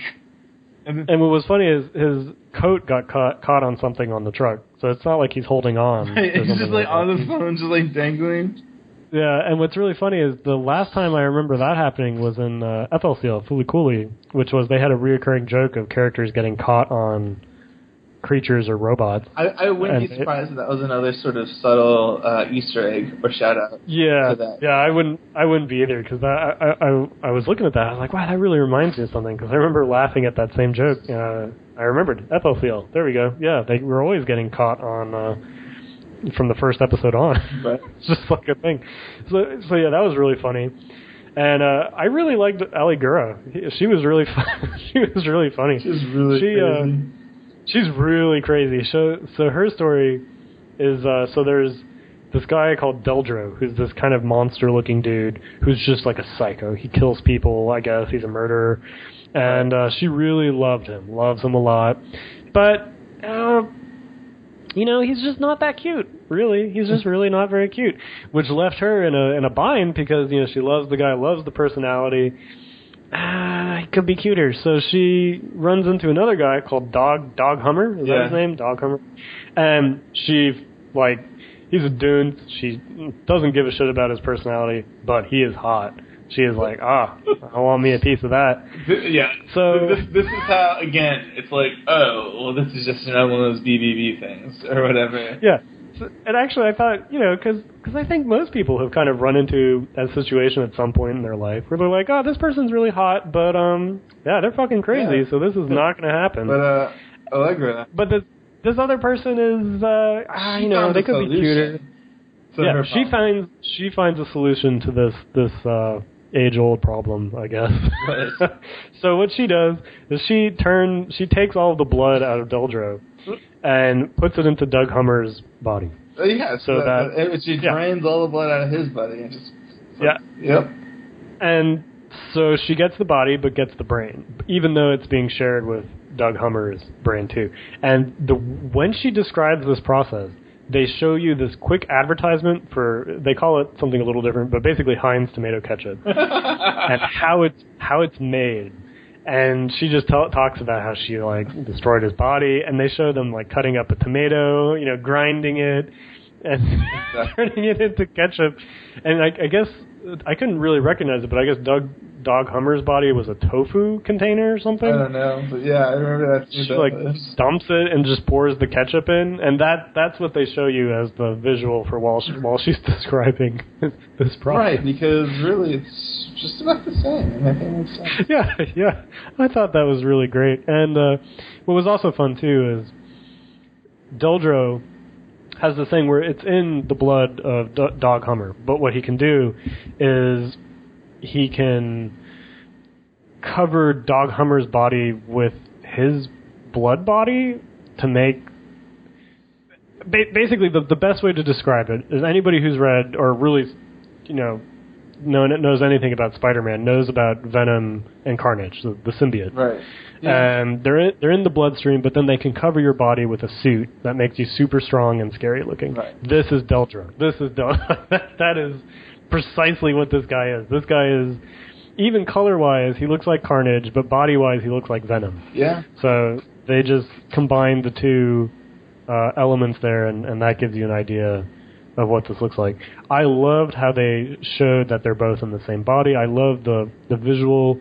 And what was funny is his coat got caught on something on the truck, so it's not like he's holding on. It's just like on the phone, just like dangling. Yeah, and what's really funny is the last time I remember that happening was in Ethelfield, Fooly Cooley, which was they had a reoccurring joke of characters getting caught on creatures or robots. I wouldn't be surprised if that was another sort of subtle Easter egg or shout out. Yeah, to that. yeah, I wouldn't be either, because I was looking at that, I was like, wow, that really reminds me of something, because I remember laughing at that same joke. I remembered Ethelfield. There we go. Yeah, they were always getting caught on from the first episode on. Right. It's just like a thing. So yeah, that was really funny. And I really liked Ali Gura. She was really she was really funny. She's really crazy. She's really crazy. So her story is, so there's this guy called Deldro, who's this kind of monster-looking dude who's just like a psycho. He kills people, I guess. He's a murderer. And she really loves him a lot. But, you know, he's just not that cute, really. He's just really not very cute, which left her in a bind because, you know, she loves the guy, loves the personality. He could be cuter. So she runs into another guy called Dog Hummer. Is that his name? Dog Hummer. And she, like, he's a dude. She doesn't give a shit about his personality, but he is hot. She is like, I want me a piece of that. Yeah. So this is how, again, it's like, oh, well, this is just another one of those BBB things or whatever. Yeah. So, and actually, I thought, you know, because I think most people have kind of run into that situation at some point in their life where they're like, oh, this person's really hot, but yeah, they're fucking crazy, so this is not going to happen. But Allegra. But this other person is, you know, they could be cuter. Yeah, she finds a solution to this age-old problem, I guess. Right. So what she does is she takes all of the blood out of Deldro and puts it into Doug Hummer's body. Yeah, so she drains all the blood out of his body and just... Yep. And so she gets the body, but gets the brain, even though it's being shared with Doug Hummer's brain too. And when she describes this process, they show you this quick advertisement for, they call it something a little different, but basically Heinz tomato ketchup, and how it's made. And she just talks about how she, like, destroyed his body, and they show them, like, cutting up a tomato, you know, grinding it, and turning it into ketchup. And I guess, I couldn't really recognize it, but I guess Dog Hummer's body was a tofu container or something. I don't know, but yeah, I remember that. She, like, dumps it and just pours the ketchup in, and that's what they show you as the visual for while she's describing this process. Right, because really it's just about the same. I think makes sense. Yeah. I thought that was really great. And what was also fun, too, is Deldro has this thing where it's in the blood of Dog Hummer, but what he can do is he can cover Dog Hummer's body with his blood body to make... Basically, the best way to describe it is anybody who's read or really, you know, knows anything about Spider-Man knows about Venom and Carnage, the symbiote. Right. Yeah. And they're in the bloodstream, but then they can cover your body with a suit that makes you super strong and scary looking. Right. This is Deldro. That is precisely what this guy is. This guy is, even color-wise, he looks like Carnage, but body-wise, he looks like Venom. Yeah. So they just combine the two elements there, and that gives you an idea of what this looks like. I loved how they showed that they're both in the same body. I loved the visual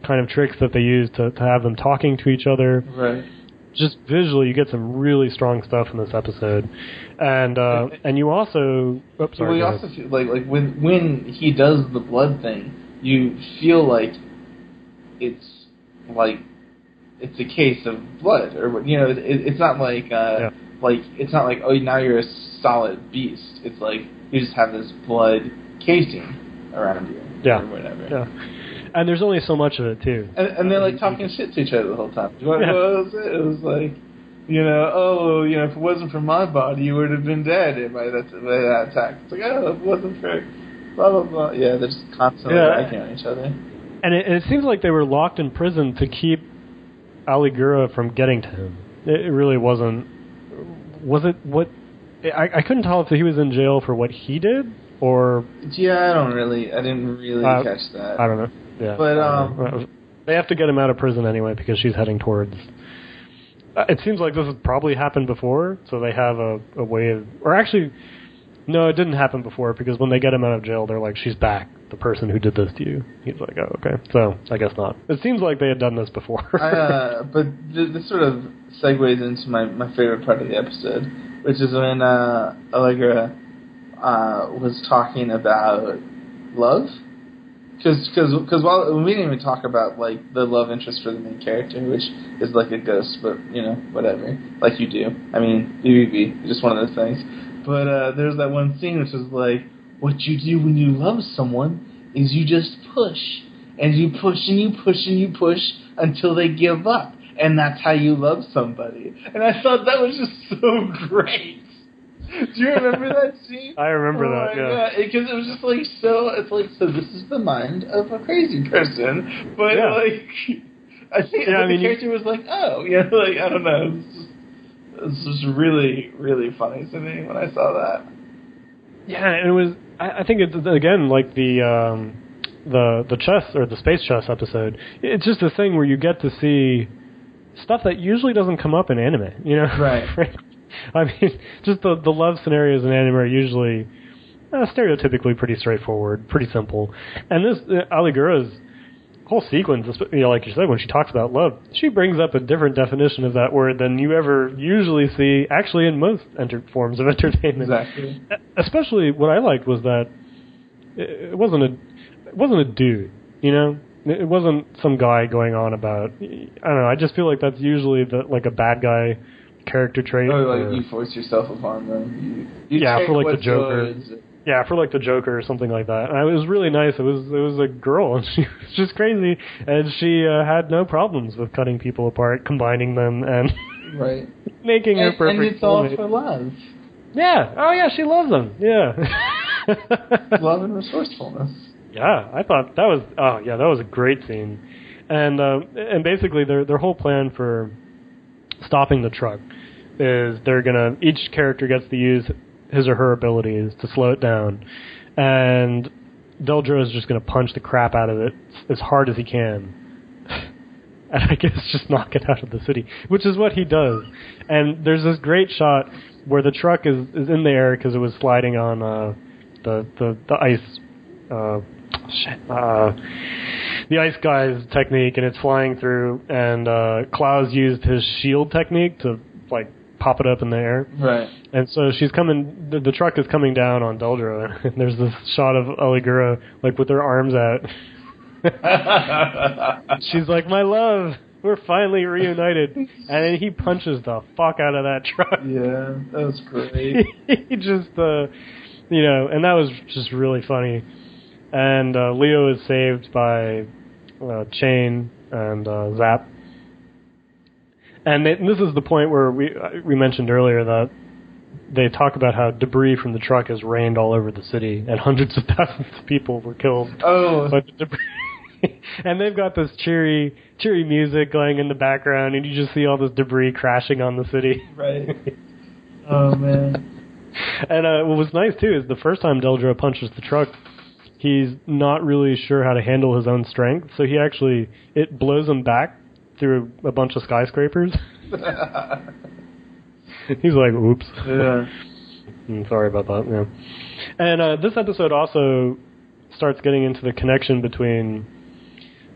kind of tricks that they use to have them talking to each other. Right. Just visually, you get some really strong stuff in this episode, and you also. Oops, sorry. We also feel like when he does the blood thing, you feel like it's a case of blood, or it's not like it's not like, oh, now you're a solid beast. It's like you just have this blood casing around you, or whatever. Yeah. And there's only so much of it, too. And they're, like, talking shit to each other the whole time. What was it? It was like, if it wasn't for my body, you would have been dead by that attack. It's like, oh, if it wasn't for blah, blah, blah. Yeah, they're just constantly attacking on each other. And it seems like they were locked in prison to keep Aligura from getting to him. It really wasn't... Was it what... I couldn't tell if he was in jail for what he did, or... Yeah, I didn't really catch that. I don't know. Yeah, but they have to get him out of prison anyway because she's heading towards. It seems like this has probably happened before, so they have a way of. Or actually, no, it didn't happen before because when they get him out of jail, they're like, "She's back, the person who did this to you." He's like, "Oh, okay." So I guess not. It seems like they had done this before. But this sort of segues into my favorite part of the episode, which is when Allegra was talking about love. Because while we didn't even talk about like the love interest for the main character, which is like a ghost, but whatever, like you do. I mean, BBB, just one of those things. But there's that one scene which is like, what you do when you love someone is you just push, and you push and you push and you push until they give up, and that's how you love somebody. And I thought that was just so great. Do you remember that scene? I remember that, yeah. Because it was just like, so this is the mind of a crazy person. But, I think the character was like, oh, I don't know. It was just really, really funny to me when I saw that. Yeah, and it was, I think it's, again, like the chess, or the space chess episode, it's just a thing where you get to see stuff that usually doesn't come up in anime, Right. I mean, just the love scenarios in anime are usually stereotypically pretty straightforward, pretty simple. And this Aligura's whole sequence, like you said, when she talks about love, she brings up a different definition of that word than you ever usually see, actually, in most forms of entertainment. Exactly. Especially, what I liked was that it wasn't a dude, It wasn't some guy going on about. I don't know. I just feel like that's usually like a bad guy character trait. Oh, like you force yourself upon them. You for like the Joker. Yeah, for like the Joker or something like that. And it was really nice. It was a girl, and she was just crazy, and she had no problems with cutting people apart, combining them, and making her perfect. And it's all for love. Yeah. Oh yeah, she loves them. Yeah. Love and resourcefulness. Yeah, I thought that was. Oh yeah, that was a great scene, and basically their whole plan for stopping the truck is each character gets to use his or her abilities to slow it down, and Deldra is just going to punch the crap out of it as hard as he can, and I guess just knock it out of the city, which is what he does. And there's this great shot where the truck is in the air because it was sliding on the ice. The ice guy's technique, and it's flying through, and Klaus used his shield technique to like pop it up in the air. Right. And so she's coming. The truck is coming down on Deldra, and there's this shot of Aligura like with her arms out. She's like, "My love, we're finally reunited," and then he punches the fuck out of that truck. Yeah, that was great. He just, and that was just really funny. And Leo is saved by Chain and Zap. And this is the point where we mentioned earlier that they talk about how debris from the truck has rained all over the city, and hundreds of thousands of people were killed by the debris. And they've got this cheery music going in the background, and you just see all this debris crashing on the city. Right. Oh, man. And what was nice, too, is the first time Deldra punches the truck, he's not really sure how to handle his own strength, so it blows him back through a bunch of skyscrapers. He's like, oops. Yeah. Sorry about that, yeah. And this episode also starts getting into the connection between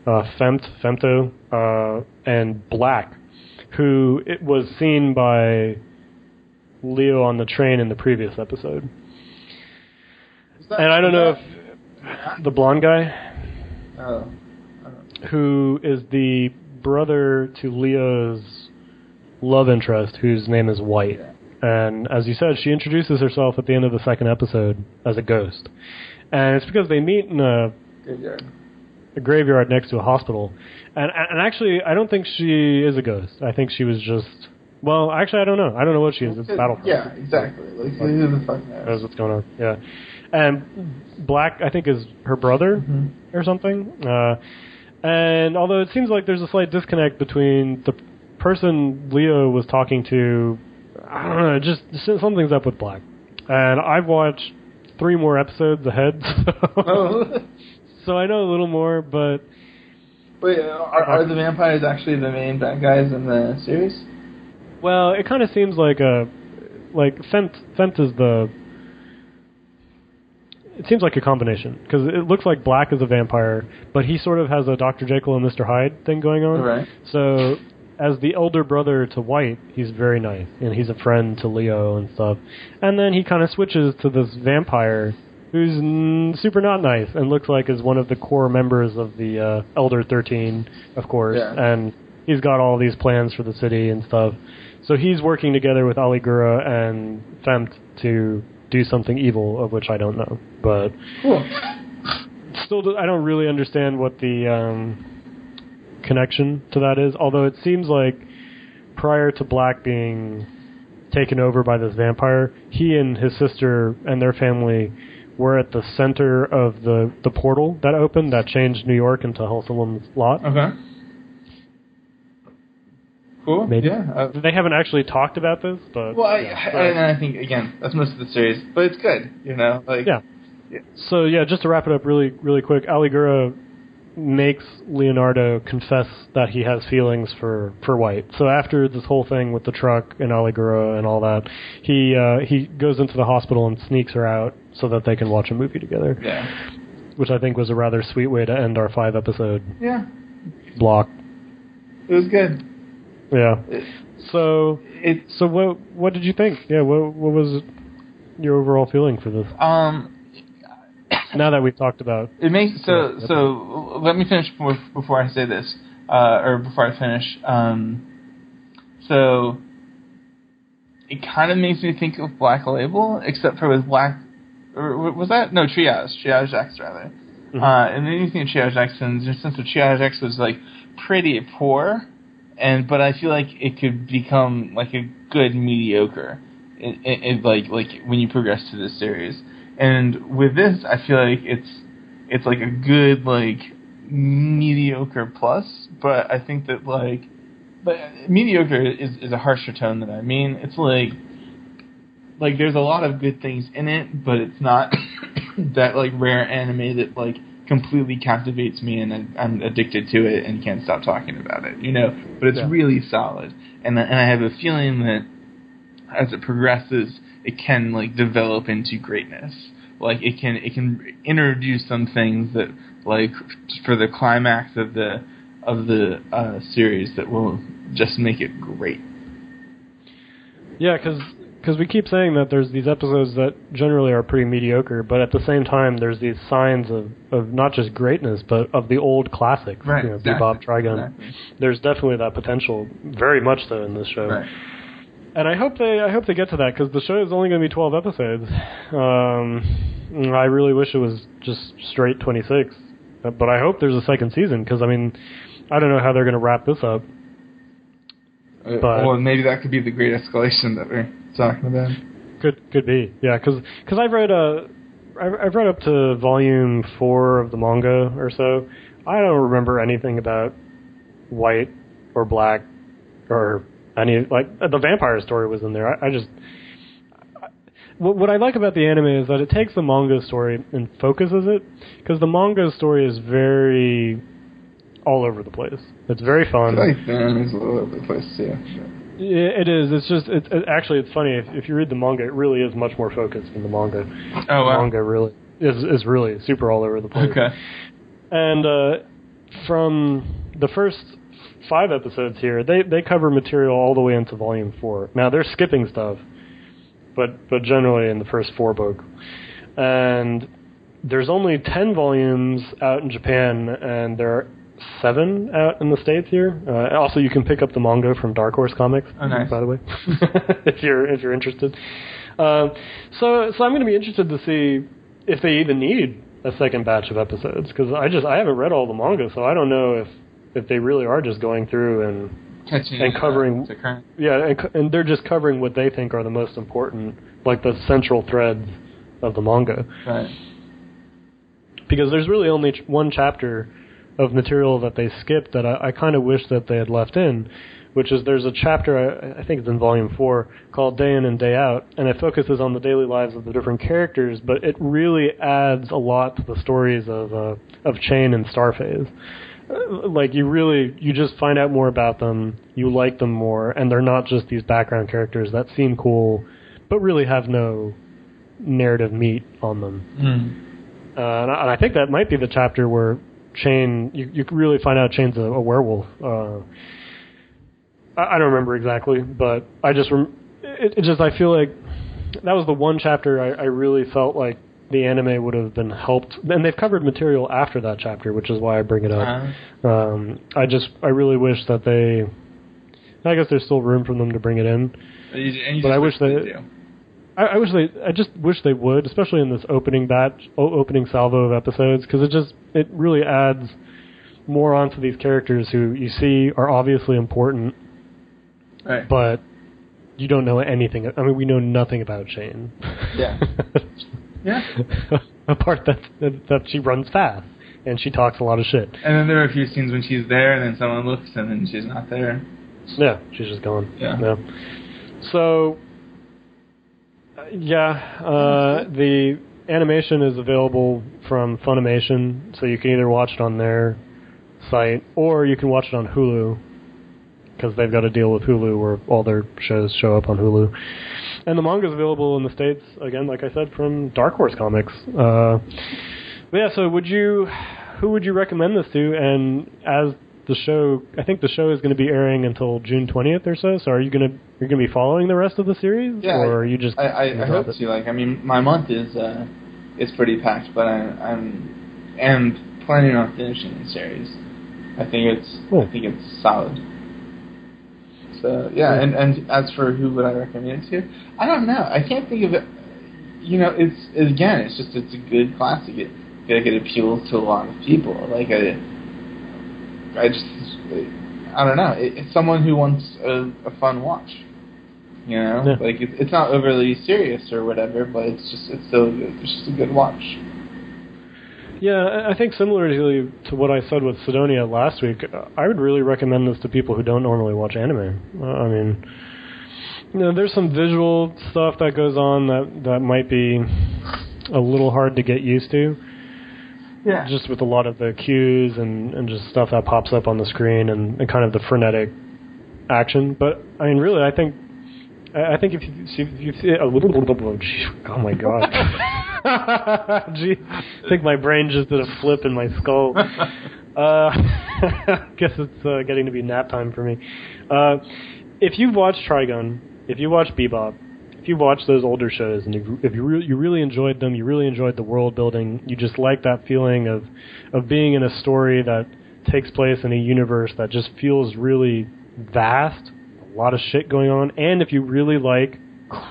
Femto, and Black, who it was seen by Leo on the train in the previous episode. And I don't know if the blonde guy, who is the brother to Leo's love interest, whose name is White. And as you said, she introduces herself at the end of the second episode as a ghost. And it's because they meet in a graveyard next to a hospital. And actually, I don't think she is a ghost. I think she was just... Well, actually, I don't know. I don't know what she is. It's Battlefront. Yeah, exactly. Like, who the fuck knows? What's going on. Yeah. And Black, I think, is her brother or something. And although it seems like there's a slight disconnect between the person Leo was talking to, I don't know, just something's up with Black. And I've watched 3 more episodes ahead, so I know a little more, but... Wait, are the vampires actually the main bad guys in the series? Well, it kind of seems like Fent is the... It seems like a combination, because it looks like Black is a vampire, but he sort of has a Dr. Jekyll and Mr. Hyde thing going on. Right. So, as the elder brother to White, he's very nice, and he's a friend to Leo and stuff. And then he kind of switches to this vampire who's super not nice, and looks like is one of the core members of the Elder 13, of course, and he's got all these plans for the city and stuff. So he's working together with Ali Gura and Femt to do something evil, of which I don't know. But still, I don't really understand what the connection to that is, although it seems like prior to Black being taken over by this vampire, he and his sister and their family were at the center of the portal that opened, that changed New York into Hellsalem's lot. Okay. Cool. Maybe. Yeah. They haven't actually talked about this, but... Well, I think, again, that's most of the series, but it's good, you know? Like, yeah. So, yeah, just to wrap it up really, really quick, Ali Gura makes Leonardo confess that he has feelings for White. So after this whole thing with the truck and Ali Gura and all that, he goes into the hospital and sneaks her out so that they can watch a movie together. Yeah. Which I think was a rather sweet way to end our 5-episode block. It was good. Yeah. So what did you think? Yeah, what was your overall feeling for this? Now that we've talked about it makes so let me finish before I say this, or before I finish. So it kind of makes me think of Black Label, except for with Black, or was that Triage X rather. And then you think of Triage X, and just since the Triage X was like pretty poor, but I feel like it could become like a good mediocre, like when you progress to this series. And with this, I feel like it's like a good, like, mediocre plus, but I think that, but mediocre is a harsher tone than I mean. It's like there's a lot of good things in it, but it's not that, like, rare anime that, like, completely captivates me and I'm addicted to it and can't stop talking about it, you know? But it's really solid. And I have a feeling that as it progresses, it can like develop into greatness. Like it can introduce some things that like for the climax of the series that will just make it great. Yeah, because we keep saying that there's these episodes that generally are pretty mediocre, but at the same time there's these signs of not just greatness, but of the old classics. Right. You know, Exactly. Bebop, Trigun. Exactly. There's definitely that potential, very much so in this show. Right. And I hope they get to that, because the show is only going to be 12 episodes. I really wish it was just straight 26, but I hope there's a second season, because I mean, I don't know how they're going to wrap this up. But well, maybe that could be the great escalation that we're talking about. Could be, yeah, because I've read up to volume 4 of the manga or so. I don't remember anything about White or Black or any, like, the vampire story was in there. What I like about the anime is that it takes the manga story and focuses it, because the manga story is very all over the place. It's very fun. I think the anime's all over the place too. It is. It's just. Actually, it's funny. If you read the manga, it really is much more focused than the manga. Oh wow. The manga really is really super all over the place. Okay. And from the first 5 episodes here, they cover material all the way into Volume 4. Now, they're skipping stuff, but generally in the first 4 books. And there's only 10 volumes out in Japan, and there are 7 out in the States here. Also, you can pick up the manga from Dark Horse Comics, by the way, if you're interested. So I'm going to be interested to see if they even need a second batch of episodes, because I haven't read all the manga, so I don't know if they really are just going through and covering, and they're just covering what they think are the most important, like the central threads of the manga. Right. Because there's really only one chapter of material that they skipped that I kind of wish that they had left in, which is there's a chapter, I think it's in Volume 4, called Day In and Day Out, and it focuses on the daily lives of the different characters, but it really adds a lot to the stories of Chain and Starphase. Like, you just find out more about them, you like them more, and they're not just these background characters that seem cool, but really have no narrative meat on them. And I think that might be the chapter where Chain, you really find out Chain's a werewolf. I don't remember exactly, but I feel like that was the one chapter I really felt like the anime would have been helped. And they've covered material after that chapter, which is why I bring it up. I really wish that I guess there's still room for them to bring it in. But I wish they do. I just wish they would, especially in this opening salvo of episodes, because it really adds more onto these characters who you see are obviously important, right, but you don't know anything. I mean, we know nothing about Chain. Yeah. Yeah. Apart that she runs fast and she talks a lot of shit. And then there are a few scenes when she's there, and then someone looks, and then she's not there. Yeah, she's just gone. Yeah. So. The animation is available from Funimation, so you can either watch it on their site or you can watch it on Hulu, because they've got a deal with Hulu where all their shows show up on Hulu. And the manga is available in the States, again, like I said, from Dark Horse Comics. So who would you recommend this to? And as the show, I think the show is going to be airing until June 20th or so. So are you going to be following the rest of the series? Yeah, or are you just? I hope to. Like, I mean, my month is pretty packed, but I'm planning on finishing the series. I think it's solid. So yeah, and as for who would I recommend it to, I don't know. I can't think of it. You know, it's a good classic. It appeals to a lot of people. Like I don't know. It's someone who wants a fun watch. You know, like it's not overly serious or whatever, but it's just a good watch. Yeah, I think similarly to what I said with Sidonia last week, I would really recommend this to people who don't normally watch anime. I mean, there's some visual stuff that goes on that might be a little hard to get used to. Yeah. Just with a lot of the cues and just stuff that pops up on the screen and kind of the frenetic action. But, I mean, really, I think if you see a little... Oh, my God. Gee, I think my brain just did a flip in my skull. I guess it's getting to be nap time for me. If you've watched Trigun, if you watch Bebop, if you watch those older shows and if you really enjoyed them, you really enjoyed the world building, you just like that feeling of being in a story that takes place in a universe that just feels really vast, a lot of shit going on, and if you really like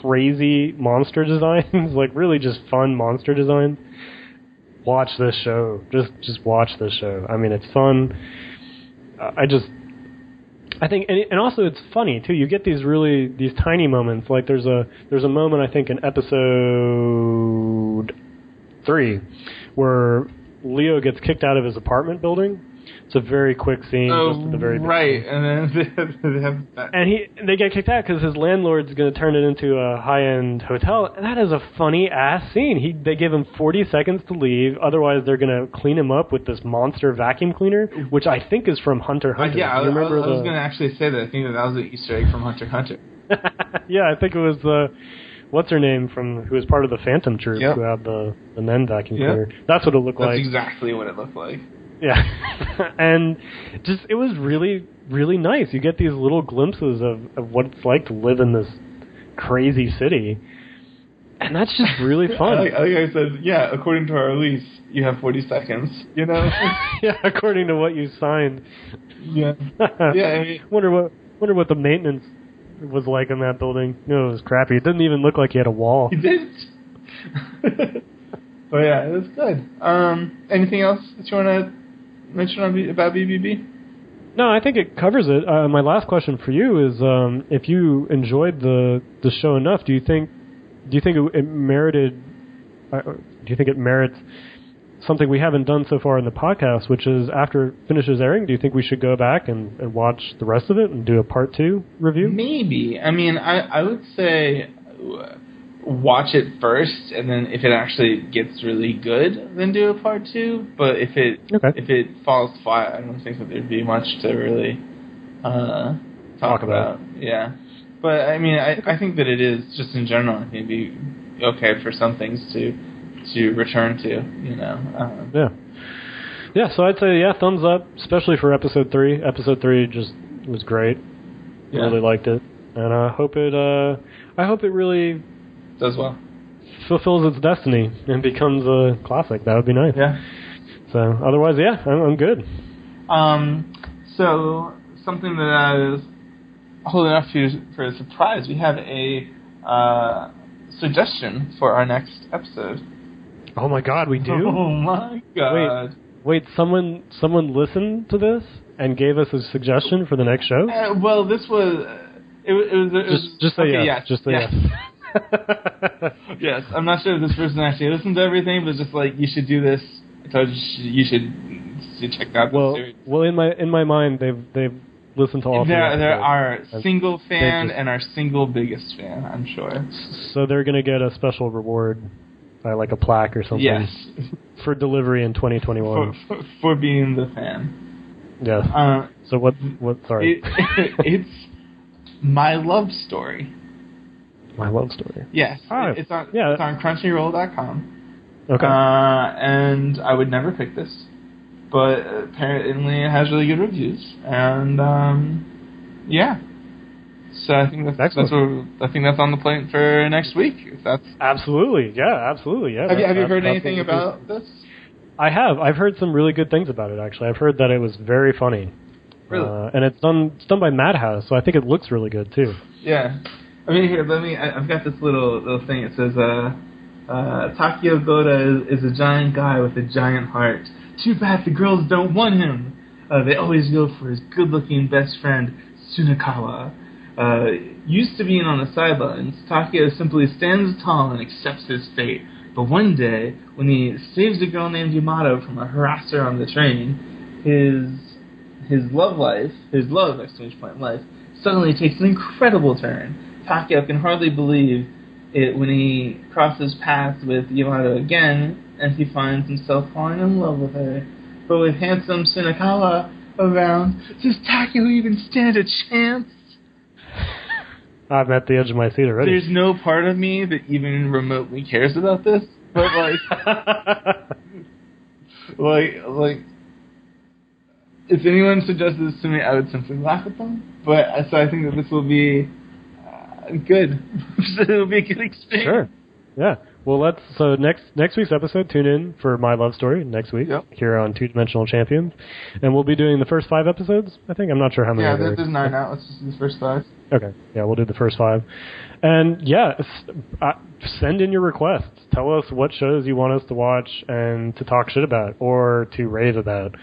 crazy monster designs, like really just fun monster designs, watch this show. Just watch this show. I mean, it's fun. I think, and also it's funny too. You get these tiny moments. Like there's a moment, I think, in episode 3 where Leo gets kicked out of his apartment building. It's a very quick scene, just at the very beginning. And then they get kicked out because his landlord's going to turn it into a high-end hotel. And that is a funny-ass scene. They give him 40 seconds to leave, otherwise they're going to clean him up with this monster vacuum cleaner, which I think is from Hunter x Hunter. I was going to actually say that. I think that was an Easter egg from Hunter x Hunter. Yeah, I think it was what's her name who was part of the Phantom Troop, who had the men vacuum cleaner. That's what it looked like. That's exactly what it looked like. Yeah. And just, it was really, really nice. You get these little glimpses of what it's like to live in this crazy city. And that's just really fun. Like I said, yeah, according to our lease, you have 40 seconds, you know? Yeah, according to what you signed. Yeah. Yeah, I mean, wonder what the maintenance was like in that building. No, it was crappy. It didn't even look like he had a wall. he didn't. But yeah, it was good. Anything else that you want to mention about BBB? No, I think it covers it. My last question for you is, if you enjoyed the show enough, do you think it merited? Do you think it merits something we haven't done so far in the podcast, which is after it finishes airing, do you think we should go back and watch the rest of it and do a part 2 review? Maybe. I mean, I would say watch it first, and then if it actually gets really good, then do a part 2. But if it falls flat, I don't think that thered be much to really talk about. Yeah. But I mean, I think that it is, just in general, I think it'd be okay for some things to return to, you know. Yeah, so I'd say, thumbs up, especially for episode 3. Episode 3 just was great. Yeah. Really liked it. And I hope it really does well. Fulfills its destiny and becomes a classic. That would be nice. Yeah. So otherwise, I'm good. So something that I was holding up for a surprise, we have a suggestion for our next episode. Oh my God, we do? Oh my God! Wait, someone listened to this and gave us a suggestion for the next show? Well, this was it was just say okay, yes. Just say yes. Yes, I'm not sure if this person actually listened to everything, but just like, you should do this. I told you should check out this series. Well, in my mind, they've listened to all. There are single fan and our single biggest fan, I'm sure. So they're gonna get a special reward, like a plaque or something. Yes. For delivery in 2021. For being the fan. Yes. So what? Sorry. It's My Love Story. My Love Story. Yes. It's on Crunchyroll.com. Okay. And I would never pick this, but apparently it has really good reviews, and yeah. So I think that's on the plate for next week. If that's absolutely, yeah. Have you heard anything about this? I have. I've heard some really good things about it. Actually, I've heard that it was very funny. Really? And it's done by Madhouse, so I think it looks really good too. Yeah. I mean, here, I've got this little thing. It says, Takeo Goda is a giant guy with a giant heart. Too bad the girls don't want him. They always go for his good-looking best friend, Tsunekawa. Used to being on the sidelines, Takeo simply stands tall and accepts his fate. But one day, when he saves a girl named Yamato from a harasser on the train, his love life, suddenly takes an incredible turn. Takeo can hardly believe it when he crosses paths with Yamato again, and he finds himself falling in love with her. But with handsome Tsunekawa around, does Takeo even stand a chance? I'm at the edge of my seat already. There's no part of me that even remotely cares about this, but like, if anyone suggested this to me, I would simply laugh at them. But so I think that this will be good. It'll be a good experience. Sure. Yeah. Well, so next week's episode, tune in for My Love Story next week here on Two Dimensional Champions, and we'll be doing the first 5 episodes. I think I'm not sure how many. Yeah, there's 9 out. Let's just do the first 5. Okay. Yeah, we'll do the first 5, and send in your requests. Tell us what shows you want us to watch and to talk shit about or to rave about.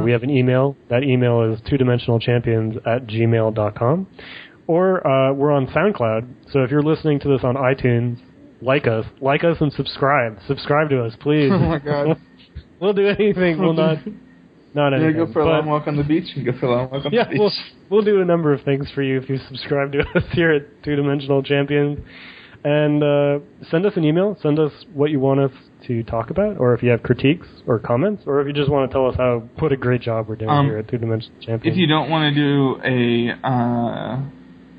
We have an email. That email is twodimensionalchampions@gmail.com. Or we're on SoundCloud. So if you're listening to this on iTunes, like us and subscribe. Subscribe to us, please. Oh my God. We'll do anything. We'll not anything. Go for a long walk on the beach. And go for a long walk on the beach. We'll do a number of things for you if you subscribe to us here at Two Dimensional Champions. And send us an email. Send us what you want us to talk about, or if you have critiques or comments, or if you just want to tell us what a great job we're doing here at Two Dimensional Champions. If you don't want to do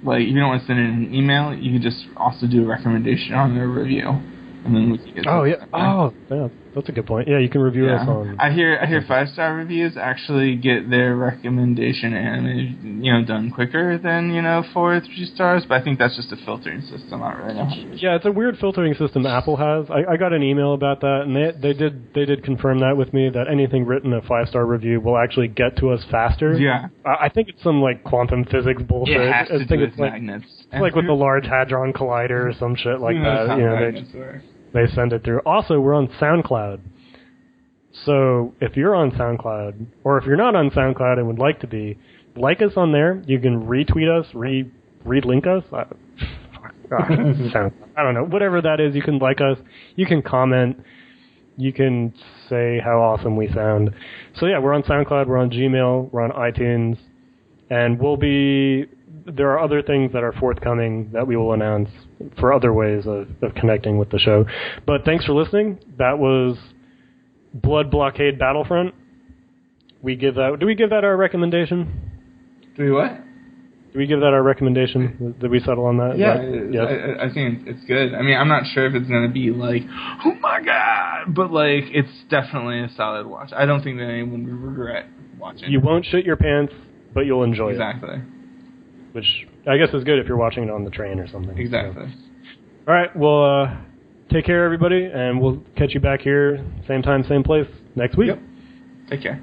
if you don't want to send in an email, you can just also do a recommendation on their review. and then we can get. Oh yeah. Oh, yeah. That's a good point. Yeah, you can review us on. I hear 5-star reviews actually get their recommendation animated, done quicker than 4 or 3 stars. But I think that's just a filtering system. I don't really know. Yeah, it's a weird filtering system Apple has. I got an email about that, and they did confirm that with me, that anything written a 5-star review will actually get to us faster. Yeah. I think it's some like quantum physics bullshit. It has to do with like, magnets. It's like with the Large Hadron Collider or some shit like that. They send it through. Also, we're on SoundCloud. So if you're on SoundCloud, or if you're not on SoundCloud and would like to be, like us on there. You can retweet us, relink us. I don't know. Whatever that is, you can like us. You can comment. You can say how awesome we sound. So yeah, we're on SoundCloud. We're on Gmail. We're on iTunes. And there are other things that are forthcoming that we will announce for other ways of connecting with the show. But thanks for listening. That was Blood Blockade Battlefront. Do we give that our recommendation? Do we what? Do we give that our recommendation? Did we settle on that? Yeah, yes. I think it's good. I mean, I'm not sure if it's going to be like, oh my god, but like, it's definitely a solid watch. I don't think that anyone would regret watching. You won't shit your pants, but you'll enjoy exactly. it. Which I guess is good if you're watching it on the train or something. Exactly. So. All right, well, take care, everybody, and we'll catch you back here, same time, same place, next week. Yep. Take care.